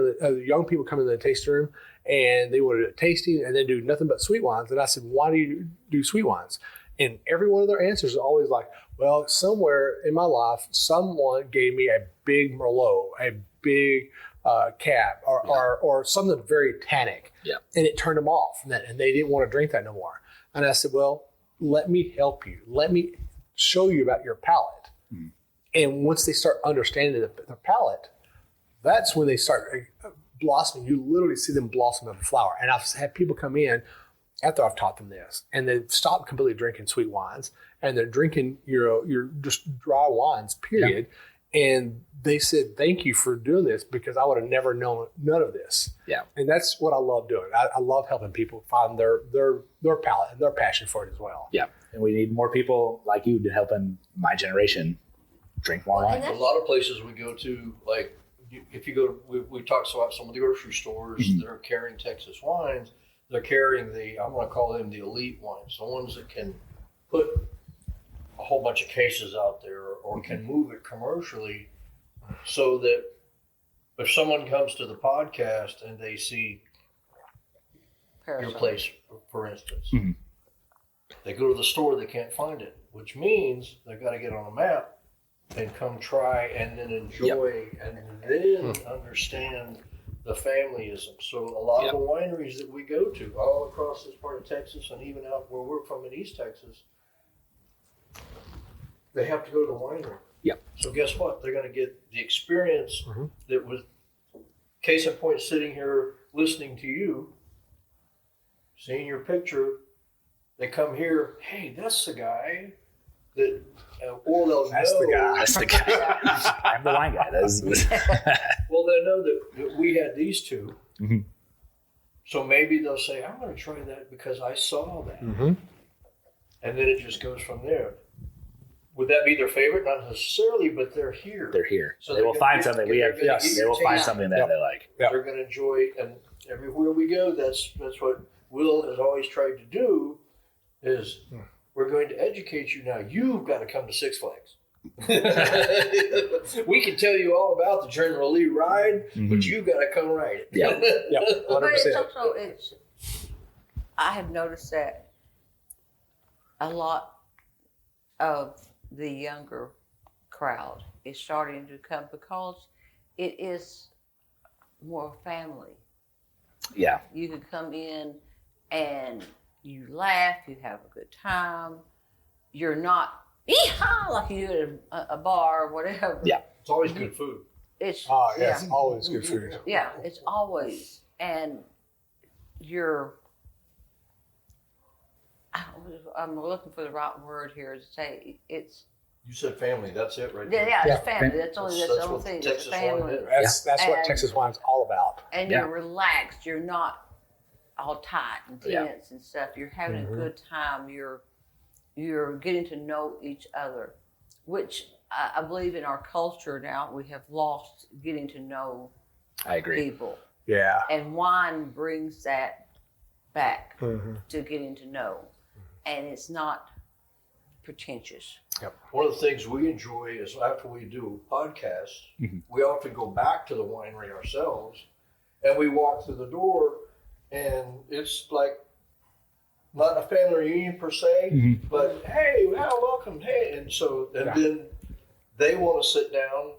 into the tasting room and they want to do a tasting and then do nothing but sweet wines. And I said, why do you do sweet wines? And every one of their answers is always like, well, somewhere in my life, someone gave me a big Merlot, a big Cab, or something very tannic. Yeah. And it turned them off, and they didn't want to drink that no more. And I said, well, let me help you. Let me show you about your palate. Mm. And once they start understanding their palate, that's when they start blossoming. You literally see them blossom of a flower. And I've had people come in after I've taught them this, and they've stopped completely drinking sweet wines, and they're drinking your just dry wines, period. Yeah. And they said, thank you for doing this because I would have never known none of this. Yeah. And that's what I love doing. I love helping people find their palate and their passion for it as well. Yeah. And we need more people like you to helping my generation drink more wine. A lot of places we go to, like if you go, we talked about some of the grocery stores that are carrying Texas wines. They're carrying I'm going to call them the elite wines, the ones that can put a whole bunch of cases out there or can move it commercially so that if someone comes to the podcast and they see your place, for instance, they go to the store, they can't find it, which means they've got to get on a map and come try and then enjoy and then understand the familyism. So a lot of the wineries that we go to all across this part of Texas and even out where we're from in East Texas, they have to go to the winery. Yep. So guess what? They're going to get the experience that was, case in point, sitting here listening to you, seeing your picture. They come here, hey, that's the guy that, or they'll that's know. The guy. That's the guy. I'm the wine guy. Well, they'll know that we had these two. Mm-hmm. So maybe they'll say, I'm going to try that because I saw that. Mm-hmm. And then it just goes from there. Would that be their favorite? Not necessarily, but they're here. They're here. So they will find something. They will find something that they like. Yep. They're going to enjoy, and everywhere we go, that's what Will has always tried to do is we're going to educate you now. You've got to come to Six Flags. We can tell you all about the General Lee ride, but you've got to come ride it. Yeah, 100%. But it's also, I have noticed that a lot of the younger crowd is starting to come because it is more family. Yeah. You can come in and you laugh, you have a good time. You're not "Yeehaw!" like you do at a bar or whatever. Yeah. It's always good food. It's It's always good food. Yeah, it's always, and I'm looking for the right word here to say it's. You said family. That's it, right Yeah, there. yeah, it's family. That's the only what thing. It's Texas family. wine is. That's what Texas wine's all about. And you're relaxed. You're not all tight and tense and stuff. You're having a good time. You're getting to know each other, which I believe in our culture now we have lost getting to know I agree. people. Yeah. And wine brings that back to getting to know. And it's not pretentious. Yep. One of the things we enjoy is after we do a podcast, we often go back to the winery ourselves, and we walk through the door, and it's like not a family reunion per se, but hey, welcome, hey, and then they want to sit down,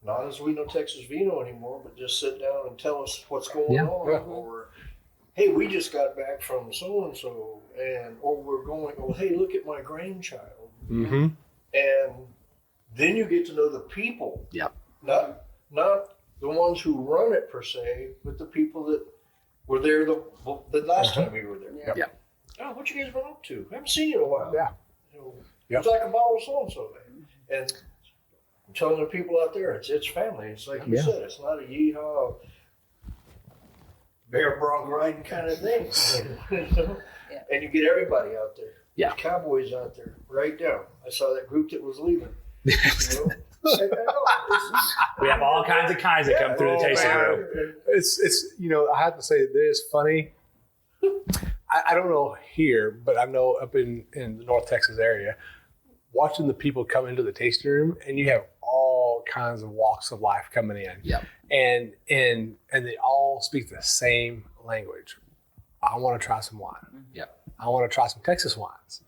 not as we know Texas Vino anymore, but just sit down and tell us what's going on, or hey, we just got back from so and so, or we're going, oh, hey, look at my grandchild. Mm-hmm. And then you get to know the people. Yep. Not the ones who run it per se, but the people that were there the last time we were there. Yeah. Oh, what you guys been up to? I haven't seen you in a while. Yeah. You know, it's like a bottle of so-and-so. And I'm telling the people out there, it's family. It's like you said, it's not a yeehaw, bear bronc riding kind of thing. And you get everybody out there. Yeah. There's cowboys out there right now. I saw that group that was leaving. You know? We have all kinds that come through the tasting room. It's I have to say it is funny. I don't know here, but I know up in the North Texas area, watching the people come into the tasting room, and you have all kinds of walks of life coming in. Yep. And they all speak the same language. I want to try some wine. Yep. I want to try some Texas wines.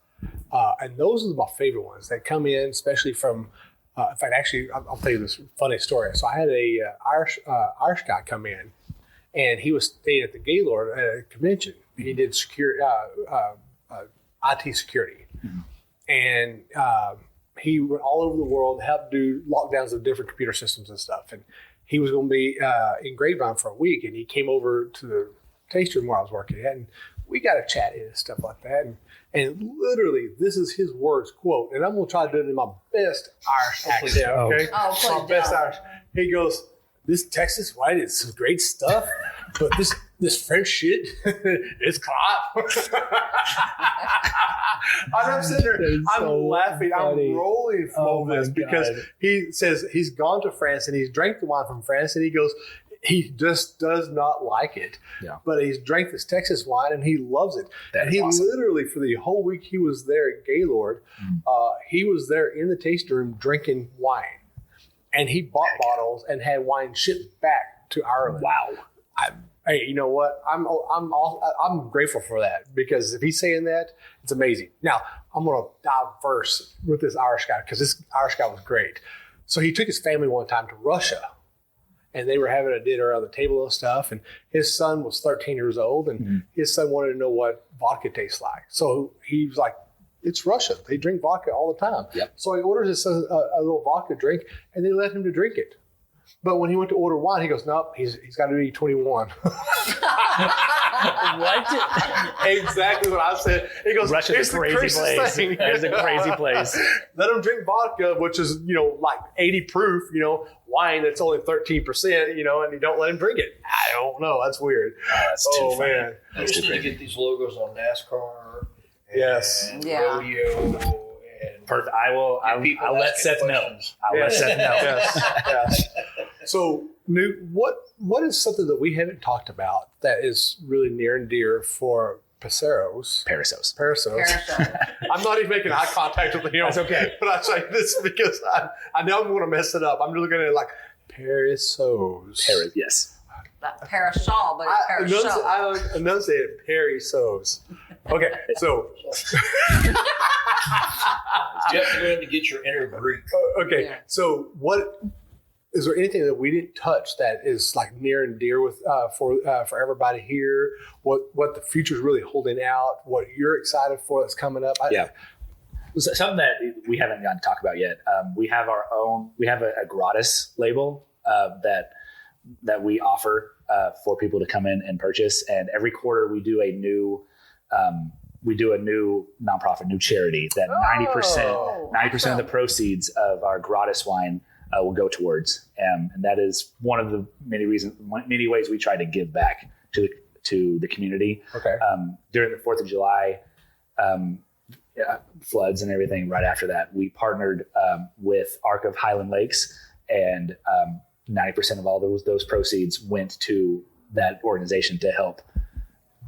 And those are my favorite ones that come in, especially from, in fact, actually, I'll tell you this funny story. So I had a Irish guy come in, and he was staying at the Gaylord at a convention. He did IT security. And he went all over the world, helped do lockdowns of different computer systems and stuff. And he was going to be in Grapevine for a week, and he came over to the tasting room where I was working at, and we got to chat and stuff like that. And literally, this is his words, quote, and I'm going to try to do it in my best Irish accent, okay? Oh, my best Irish. He goes, this Texas wine is some great stuff, but this French shit, it's crap. And I'm sitting there, I'm laughing, I'm rolling from this because he says he's gone to France and he's drank the wine from France, and he goes, he just does not like it. Yeah. But he's drank this Texas wine and he loves it. And he literally, for the whole week he was there at Gaylord, he was there in the tasting room drinking wine. And he bought bottles and had wine shipped back to Ireland. Wow. Hey, you know what? I'm grateful for that, because if he's saying that, it's amazing. Now, I'm going to dive first with this Irish guy, because this Irish guy was great. So he took his family one time to Russia, and they were having a dinner on the table and stuff. And his son was 13 years old, and his son wanted to know what vodka tastes like. So he was like, it's Russia. They drink vodka all the time. Yep. So he orders his son a little vodka drink, and they let him to drink it. But when he went to order wine, he goes, nope, he's got to be 21. What? Exactly what I said. He goes, Russia's it's a crazy place. It's a crazy place. Let him drink vodka, which is, like 80 proof, wine that's only 13%, and you don't let him drink it. I don't know. That's weird. That's too funny. Man. I just need to get these logos on NASCAR. And Yeah. rodeo. Perfect. I'll let Seth know. Let Seth know. Yes. So, Newt, what is something that we haven't talked about that is really near and dear for Perissos? I'm not even making eye contact with him. That's okay. But I say this because I know I'm going to mess it up. I'm looking at it like Perissos. Yes. Like parasol, but it's parasol. I enunciate it, Perissos. Okay, so Jeff's going to get your inner Greek. Okay, so what is there anything that we didn't touch that is like near and dear with for everybody here? What the future's really holding out? What you're excited for that's coming up? Something that we haven't gotten to talk about yet. We have a gratis label that we offer for people to come in and purchase. And every quarter we do a new nonprofit, new charity that 90% of the proceeds of our gratis wine will go towards. And that is one of the many ways we try to give back to the community. Okay. During the 4th of July, floods and everything right after that, we partnered with Arc of Highland Lakes, and 90% of all those proceeds went to that organization to help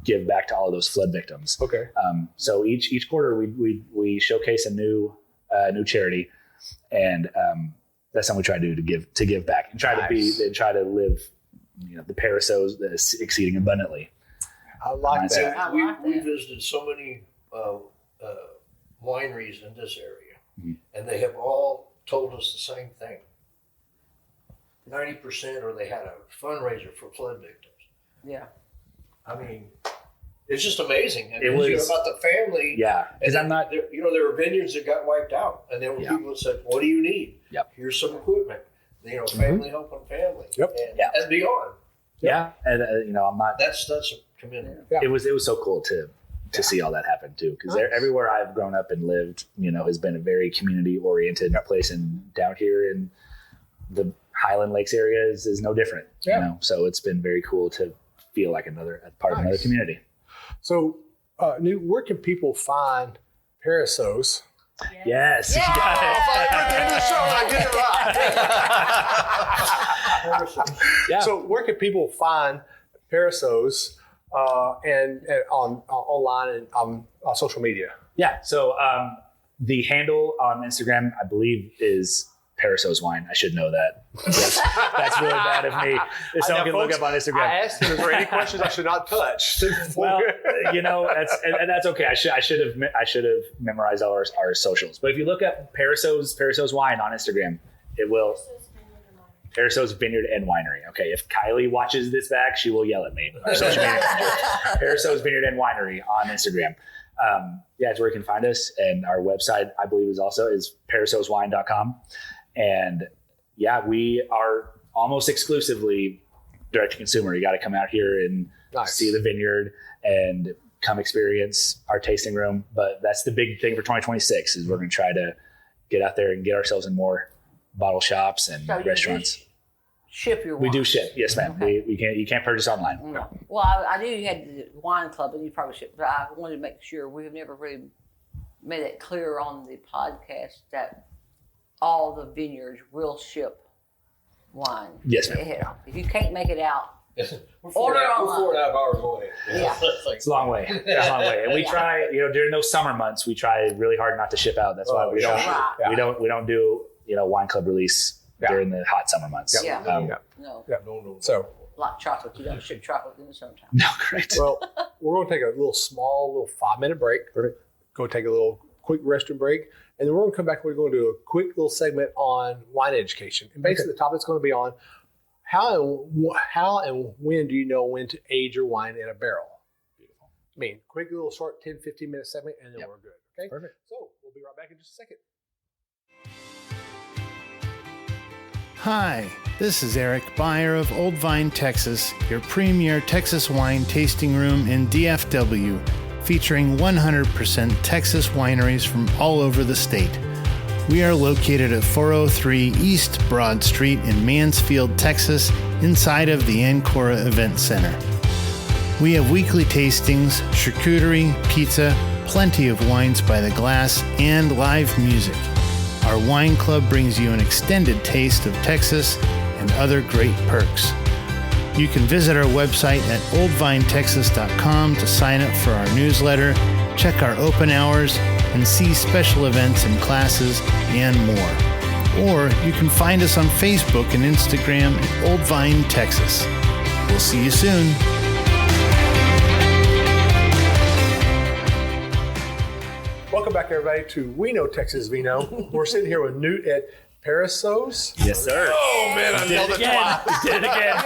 give back to all of those flood victims. Okay. So each quarter we showcase a new charity, and that's something we try to do to give back and try to live, the Perissos exceeding abundantly. I like that. We visited so many wineries in this area, and they have all told us the same thing. 90%, or they had a fundraiser for flood victims. Yeah. I mean, it's just amazing. And it was about the family. Yeah, because I'm not. There were vineyards that got wiped out, and there were people that said, "What do you need? Yep. Here's some equipment." Family helping family. Yep. And beyond. Yeah, and I'm not. That's commendable. Yeah. It was so cool to see all that happen too, because everywhere I've grown up and lived, has been a very community oriented place, and down here in the Highland Lakes area is no different. So it's been very cool to feel like a part of another community. So, Newt, where can people find Perissos? Yes. Yeah. At the end of the show, I get it right. Yeah. So, where can people find Perissos and on online and on social media? Yeah. So the handle on Instagram, I believe, is Perissos Wine. I should know that. That's really bad of me. If someone can look up on Instagram. I asked him, is there any questions I should not touch? Well, that's okay. I should have memorized all our socials. But if you look up Perissos Wine on Instagram, it will. Perissos Vineyard and Winery. Okay, if Kylie watches this back, she will yell at me. Our social media Perissos Vineyard and Winery on Instagram. It's where you can find us, and our website, I believe, is perissoswine.com. And we are almost exclusively direct to consumer. You got to come out here and see the vineyard and come experience our tasting room. But that's the big thing for 2026 is we're going to try to get out there and get ourselves in more bottle shops and restaurants. Ship your wine. We do ship, yes, ma'am. Okay. You can't purchase online. No. Well, I knew you had the wine club, and you probably ship, but I wanted to make sure we have never really made it clear on the podcast that all the vineyards will ship wine. Yes, ma'am. If you can't make it out, we're 4.5 hours away. Yeah. It's a long way. And we try, during those summer months, we try really hard not to ship out. That's why we don't do wine club release during the hot summer months. No. So, like chocolate, you don't ship chocolate in the summertime. No, great. Well, we're going to take a little 5-minute break. We're going to go take a little quick restroom break. And then we're going to come back. We're going to do a quick little segment on wine education. And basically the topic's going to be on how and when do you know when to age your wine in a barrel? Beautiful. Quick little short 10, 15-minute segment, and then we're good. Okay? Perfect. So we'll be right back in just a second. Hi, this is Eric, buyer of Old Vine, Texas, your premier Texas wine tasting room in DFW, featuring 100% Texas wineries from all over the state. We are located at 403 East Broad Street in Mansfield, Texas, inside of the Ancora Event Center. We have weekly tastings, charcuterie, pizza, plenty of wines by the glass, and live music. Our wine club brings you an extended taste of Texas and other great perks. You can visit our website at oldvinetexas.com to sign up for our newsletter, check our open hours, and see special events and classes and more. Or you can find us on Facebook and Instagram at Old Vine, Texas. We'll see you soon. Welcome back, everybody, to We Know Texas Vino. We're sitting here with Newt at Perissos. Yes, sir. Oh, man, I nailed it twice. Did it again.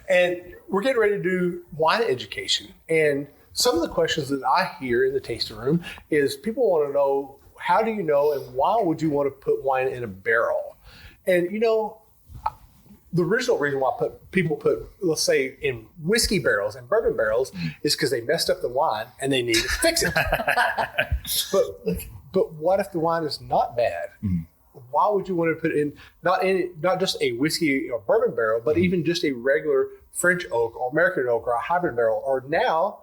And we're getting ready to do wine education. And some of the questions that I hear in the tasting room is people want to know, how do you know and why would you want to put wine in a barrel? And, the original reason why people put, let's say, in whiskey barrels and bourbon barrels is because they messed up the wine and they need to fix it. But what if the wine is not bad? Mm-hmm. Why would you want to put it in not just a whiskey or bourbon barrel, but even just a regular French oak or American oak or a hybrid barrel, or now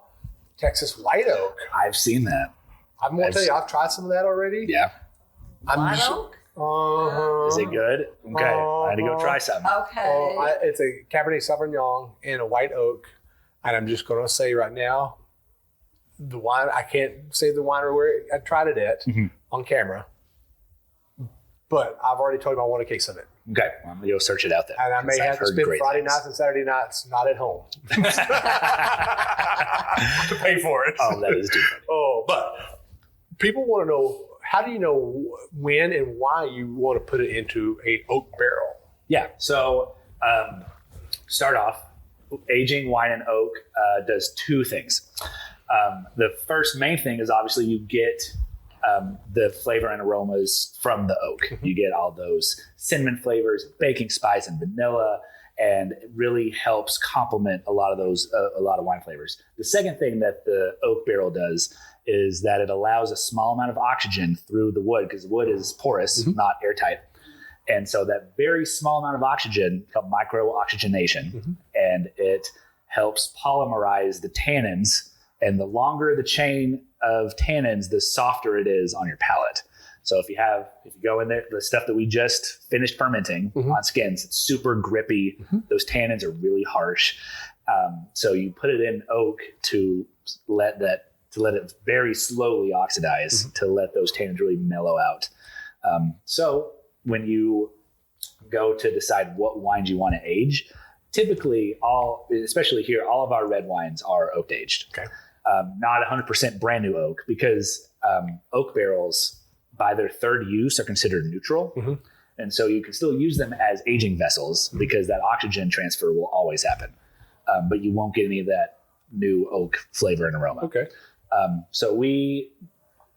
Texas white oak? I've seen that. I'm going to tell you, I've tried some of that already. Yeah. White oak? Is it good? Okay. I had to go try some. Okay. It's a Cabernet Sauvignon and a white oak. And I'm just going to say right now, the wine, I can't say the winery where I tried it at on camera. But I've already told him I want a case of it. Okay. I'm going to go search it out then. And I may have to spend Friday nights and Saturday nights not at home to pay for it. Oh, that is too funny. But people want to know, how do you know when and why you want to put it into a oak barrel? Yeah. So start off, aging wine in oak does two things. The first main thing is obviously you get the flavor and aromas from the oak. You get all those cinnamon flavors, baking spice, and vanilla, and it really helps complement a lot of wine flavors. The second thing that the oak barrel does is that it allows a small amount of oxygen through the wood, because wood is porous, not airtight. And so that very small amount of oxygen called micro-oxygenation, and it helps polymerize the tannins. And the longer the chain of tannins, the softer it is on your palate. So if you go in there, the stuff that we just finished fermenting on skins, it's super grippy. Those tannins are really harsh. So you put it in oak to let it very slowly oxidize, to let those tannins really mellow out. So when you go to decide what wines you want to age, typically especially here, all of our red wines are oak aged. Okay. Not 100% brand new oak, because oak barrels by their third use are considered neutral. And so you can still use them as aging vessels because that oxygen transfer will always happen. But you won't get any of that new oak flavor and aroma. Okay. So we're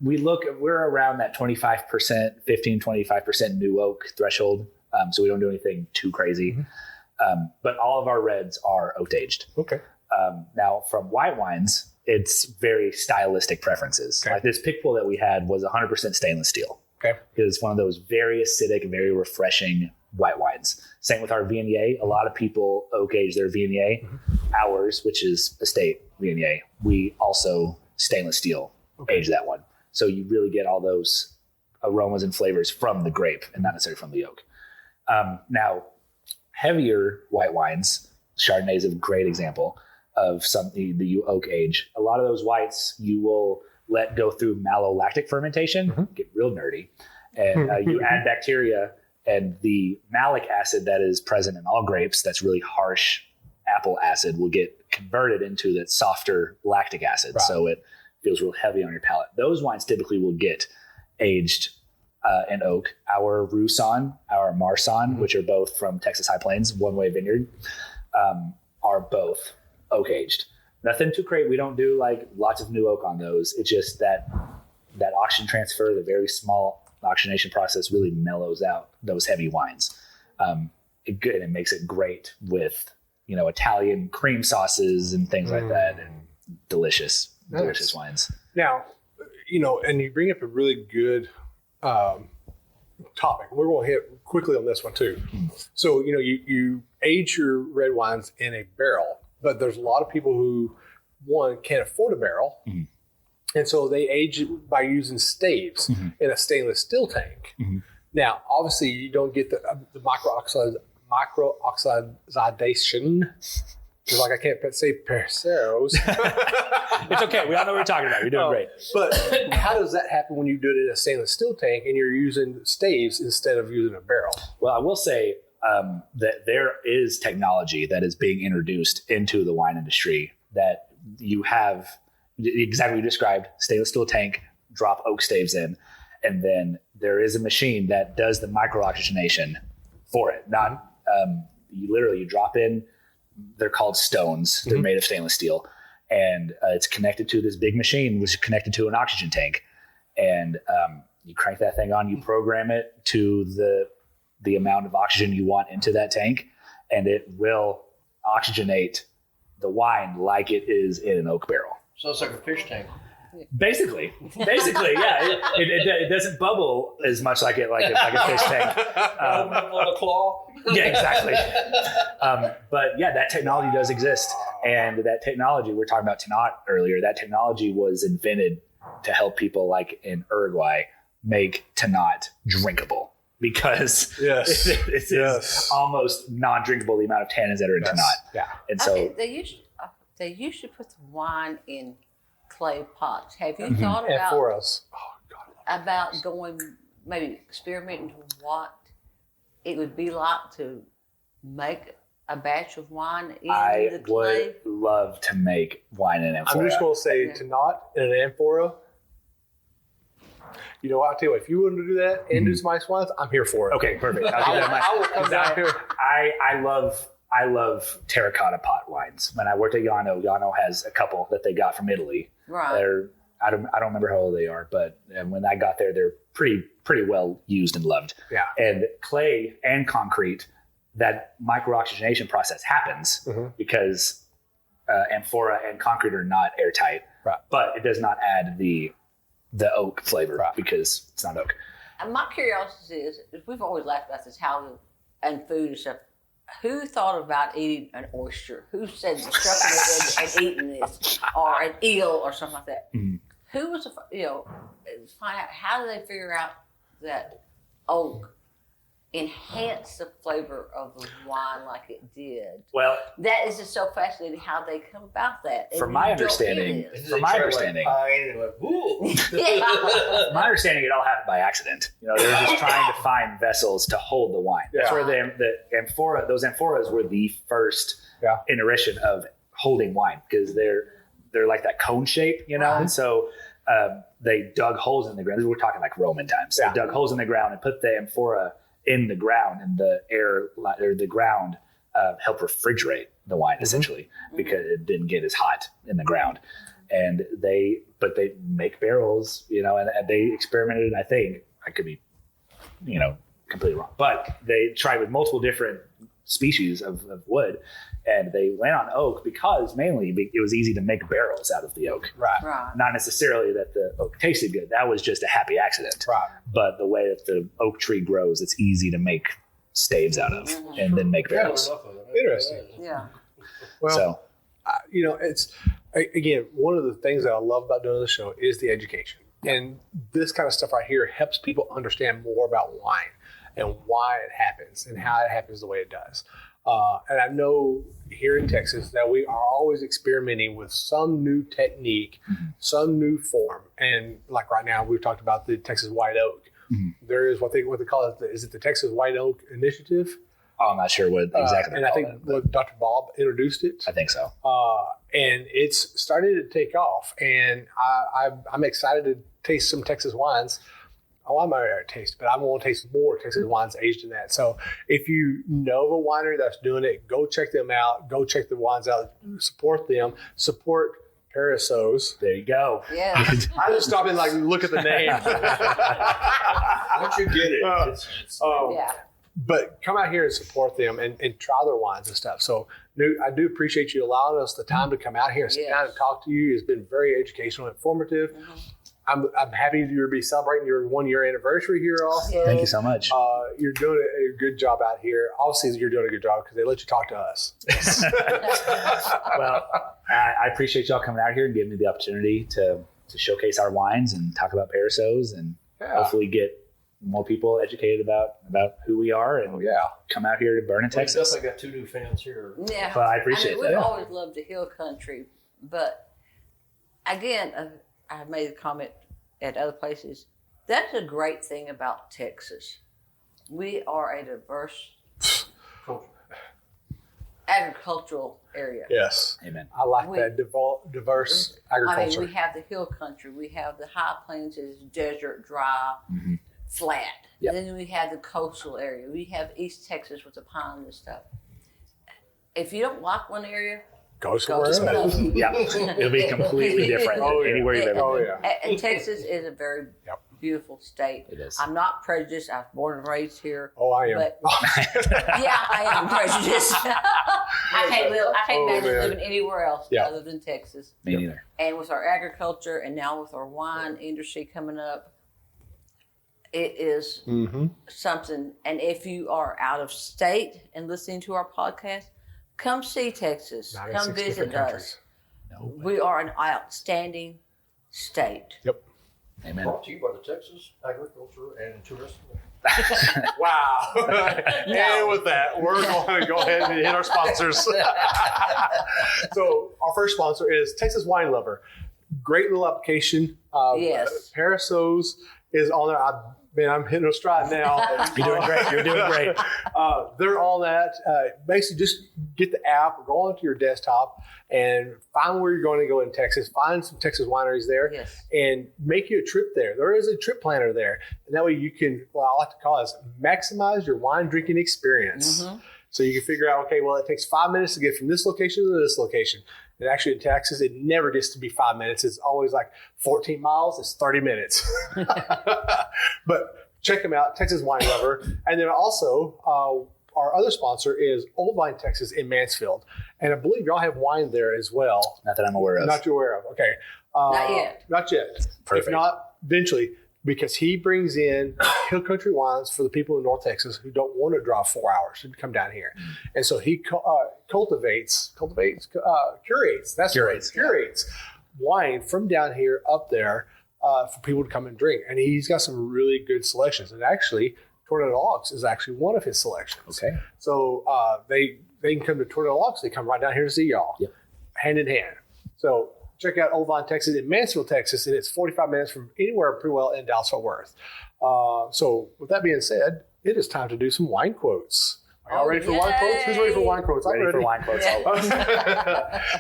around that 25%, 25% new oak threshold. So we don't do anything too crazy. But all of our reds are oak aged. Okay. Now from white wines, it's very stylistic preferences. Okay. Like this pick pull that we had was 100% stainless steel. Okay. It's one of those very acidic, very refreshing white wines. Same with our Viognier. A lot of people oak age their Viognier. Ours, which is estate Viognier, we also stainless steel age that one. So you really get all those aromas and flavors from the grape and not necessarily from the oak. Now, heavier white wines, Chardonnay is a great example of something that you oak age. A lot of those whites you will let go through malolactic fermentation, get real nerdy, and you add bacteria, and the malic acid that is present in all grapes, that's really harsh apple acid, will get converted into that softer lactic acid. Right. So it feels real heavy on your palate. Those wines typically will get aged in oak. Our Roussan, our Marsan, which are both from Texas High Plains, One Way Vineyard, are both oak aged. Nothing too crazy. We don't do like lots of new oak on those. It's just that oxygen transfer, the very small oxygenation process, really mellows out those heavy wines. It makes it great with Italian cream sauces and things like that, and delicious wines. Now, and you bring up a really good topic. We're going to hit quickly on this one too. So, you age your red wines in a barrel, but there's a lot of people who, one, can't afford a barrel. And so they age it by using staves in a stainless steel tank. Now, obviously, you don't get the micro-oxidation. Just like I can't say Perissos. It's okay. We all know what we're talking about. You're doing great. But how does that happen when you do it in a stainless steel tank and you're using staves instead of using a barrel? Well, I will say that there is technology that is being introduced into the wine industry that you have exactly what you described, stainless steel tank, drop oak staves in, And then there is a machine that does the micro oxygenation for it. Not you drop in. They're called stones. They're made of stainless steel, and it's connected to this big machine, which is connected to an oxygen tank. And you crank that thing on. You program it to the amount of oxygen you want into that tank, and it will oxygenate the wine like it is in an oak barrel. So it's like a fish tank. Basically, yeah. It doesn't bubble as much like a fish tank. On a claw. Yeah, exactly. But yeah, that technology does exist, and that technology we were talking about Tannat earlier. That technology was invented to help people like in Uruguay make Tannat drinkable, because it's almost non-drinkable the amount of tannins that are in Tannat. Yeah, and so they used to put the wine in clay pots. Have you thought about amphoras? about going maybe experimenting with what it would be like to make a batch of wine in the clay? Would love to make wine in amphora. I'm just going to say Tannat in an amphora. You know what? I'll tell you what, if you want to do that and do some ice wines, I'm here for it. Okay, perfect. I'll do that. I will come down here. I love terracotta pot wines. When I worked at Yano has a couple that they got from Italy. Right. I don't remember how old they are, but when I got there, they're pretty well used and loved. Yeah. And clay and concrete, that micro-oxygenation process happens because amphora and concrete are not airtight. Right. But it does not add the oak flavor because it's not oak. And my curiosity is, we've always laughed about this, and food and stuff. Who thought about eating an oyster? Who said stuffing it and eating this, or an eel, or something like that? Mm-hmm. Who was find out how did they figure out that oak enhanced the flavor of the wine like it did? Well, that is just so fascinating how they come about that. From my understanding, my understanding, it all happened by accident. They were just trying to find vessels to hold the wine. That's where those amphoras were the first iteration of holding wine, because they're like that cone shape, and so they dug holes in the ground. We're talking like Roman times. They dug holes in the ground and put the amphora in the ground, and the air or the ground helped refrigerate the wine essentially, because it didn't get as hot in the ground. And they make barrels, and they experimented. I think I could be, completely wrong, but they tried with multiple different species of wood, and they went on oak because mainly it was easy to make barrels out of the oak. Right. Not necessarily that the oak tasted good. That was just a happy accident. Right. But the way that the oak tree grows, it's easy to make staves out of and then make barrels. Interesting. Yeah. Well, it's again, one of the things that I love about doing the show is the education, and this kind of stuff right here helps people understand more about wine and why it happens and how it happens the way it does. And I know here in Texas that we are always experimenting with some new technique, some new form. And like right now, we've talked about the Texas White Oak. There is what they call it. Is it the Texas White Oak Initiative? Oh, I'm not sure what exactly. And I think Dr. Bob introduced it. I think so. And it's starting to take off. And I'm excited to taste some Texas wines. Oh, I'm already taste, but I want to taste more Texas wines aged in that. So if you know of a winery that's doing it, go check them out. Go check the wines out. Support them. Support Perissos. There you go. Yeah. I just stop and look at the name. Once you get it, Yeah. But come out here and support them and try their wines and stuff. So, Newt, I do appreciate you allowing us the time to come out here and sit down and talk to you. It's been very educational and informative. I'm happy you'll be celebrating your 1-year anniversary here also. Thank you so much. You're doing a good job out here. Obviously, you're doing a good job because they let you talk to us. Well, I appreciate y'all coming out here and giving me the opportunity to showcase our wines and talk about Perissos and hopefully get more people educated about who we are and come out here to Burnet, Texas. Definitely got 2 new fans here. Yeah. But I appreciate that. We've always loved the hill country, but again, I've made a comment at other places. That's a great thing about Texas. We are a diverse culture. agricultural area. Yes. Amen. I like that diverse agriculture. We have the hill country. We have the high plains, is desert, dry, flat. Yep. Then we have the coastal area. We have East Texas with the pine and stuff. If you don't like one area, Go somewhere else. Yeah, it'll be completely different anywhere you've ever been. And Texas is a very beautiful state. It is. I'm not prejudiced. I was born and raised here. Oh, I am. But, yeah, I am prejudiced. I can't imagine living anywhere else other than Texas. Me neither. And with our agriculture and now with our wine industry coming up, it is something. And if you are out of state and listening to our podcast, come see Texas. Come visit us. No, we are an outstanding state. Yep. Amen. Brought to you by the Texas Agriculture and Tourism. Wow. And with that, we're going to go ahead and hit our sponsors. So our first sponsor is Texas Wine Lover. Great little application. Yes. Perissos is on there. I'm hitting a stride now. You're doing great. You're doing great. They're on that. Basically, just get the app, go onto your desktop, and find where you're going to go in Texas. Find some Texas wineries there, and make you a trip there. There is a trip planner there, and that way you can, what I like to call it, maximize your wine drinking experience. So you can figure out, okay, well, it takes 5 minutes to get from this location to this location. And actually in Texas, it never gets to be 5 minutes. It's always like 14 miles. It's 30 minutes. But check them out, Texas Wine Lover. And then also our other sponsor is Old Vine Texas in Mansfield. And I believe y'all have wine there as well. Not that I'm aware of. Not you're aware of. Okay. Not yet. Not yet. Perfect. If not, eventually. Because he brings in hill country wines for the people in North Texas who don't want to drive 4 hours to come down here. And so he curates wine from down here up there for people to come and drink. And he's got some really good selections. And actually, Tornado Logs is actually one of his selections. Okay. So they can come to Tornado Logs. They come right down here to see y'all, hand in hand. So check out Old Vine Texas in Mansfield, Texas, and it's 45 minutes from anywhere pretty well in Dallas-Fort Worth. So with that being said, it is time to do some wine quotes. Are y'all ready for wine quotes? Who's ready for wine quotes? I'm ready for wine quotes.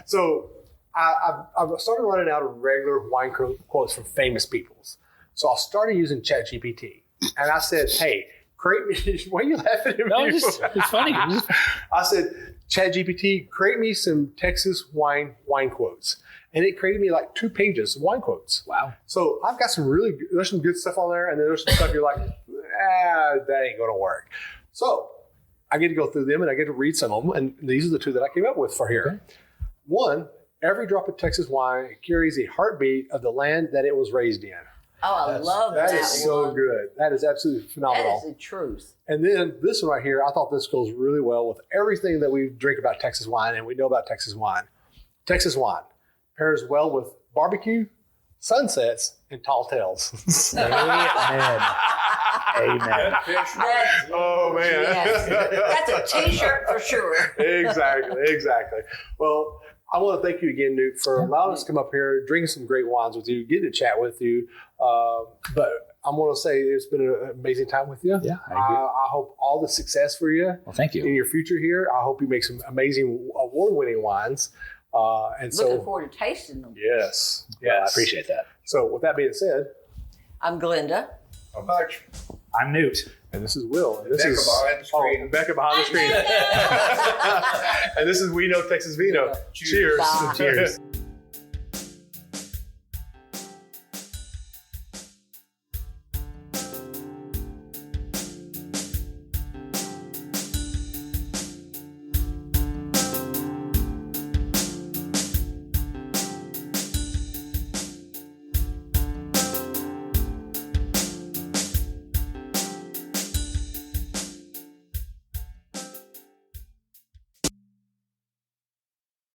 So I've started running out of regular wine quotes from famous peoples. So I started using ChatGPT. And I said, hey, create me, why are you laughing at me? No, it's funny. I said, ChatGPT, create me some Texas wine quotes. And it created me like 2 pages of wine quotes. Wow. So I've got there's some good stuff on there, and then there's some stuff you're like, that ain't going to work. So I get to go through them, and I get to read some of them, and these are the 2 that I came up with for here. Okay. 1, every drop of Texas wine carries a heartbeat of the land that it was raised in. Oh, I love that. That is so good. That is absolutely phenomenal. That is the truth. And then this one right here, I thought this goes really well with everything that we drink about Texas wine and we know about Texas wine. Texas wine pairs well with barbecue, sunsets, and tall tales. Amen. Amen. Oh, man. Yes. That's a T-shirt for sure. Exactly. Well, I want to thank you again, Newt, for allowing us to come up here, drink some great wines with you, get to chat with you. But I'm going to say it's been an amazing time with you. Yeah, I agree. I hope all the success for you. Well, thank you. In your future here. I hope you make some amazing award-winning wines. Looking forward to tasting them. Yes. Yeah, I appreciate that. So with that being said, I'm Glenda. I'm Hutch. I'm Newt. And this is Will. And Becca behind the screen. Becca behind the screen. And this is We Know Texas Vino. Cheers. Cheers.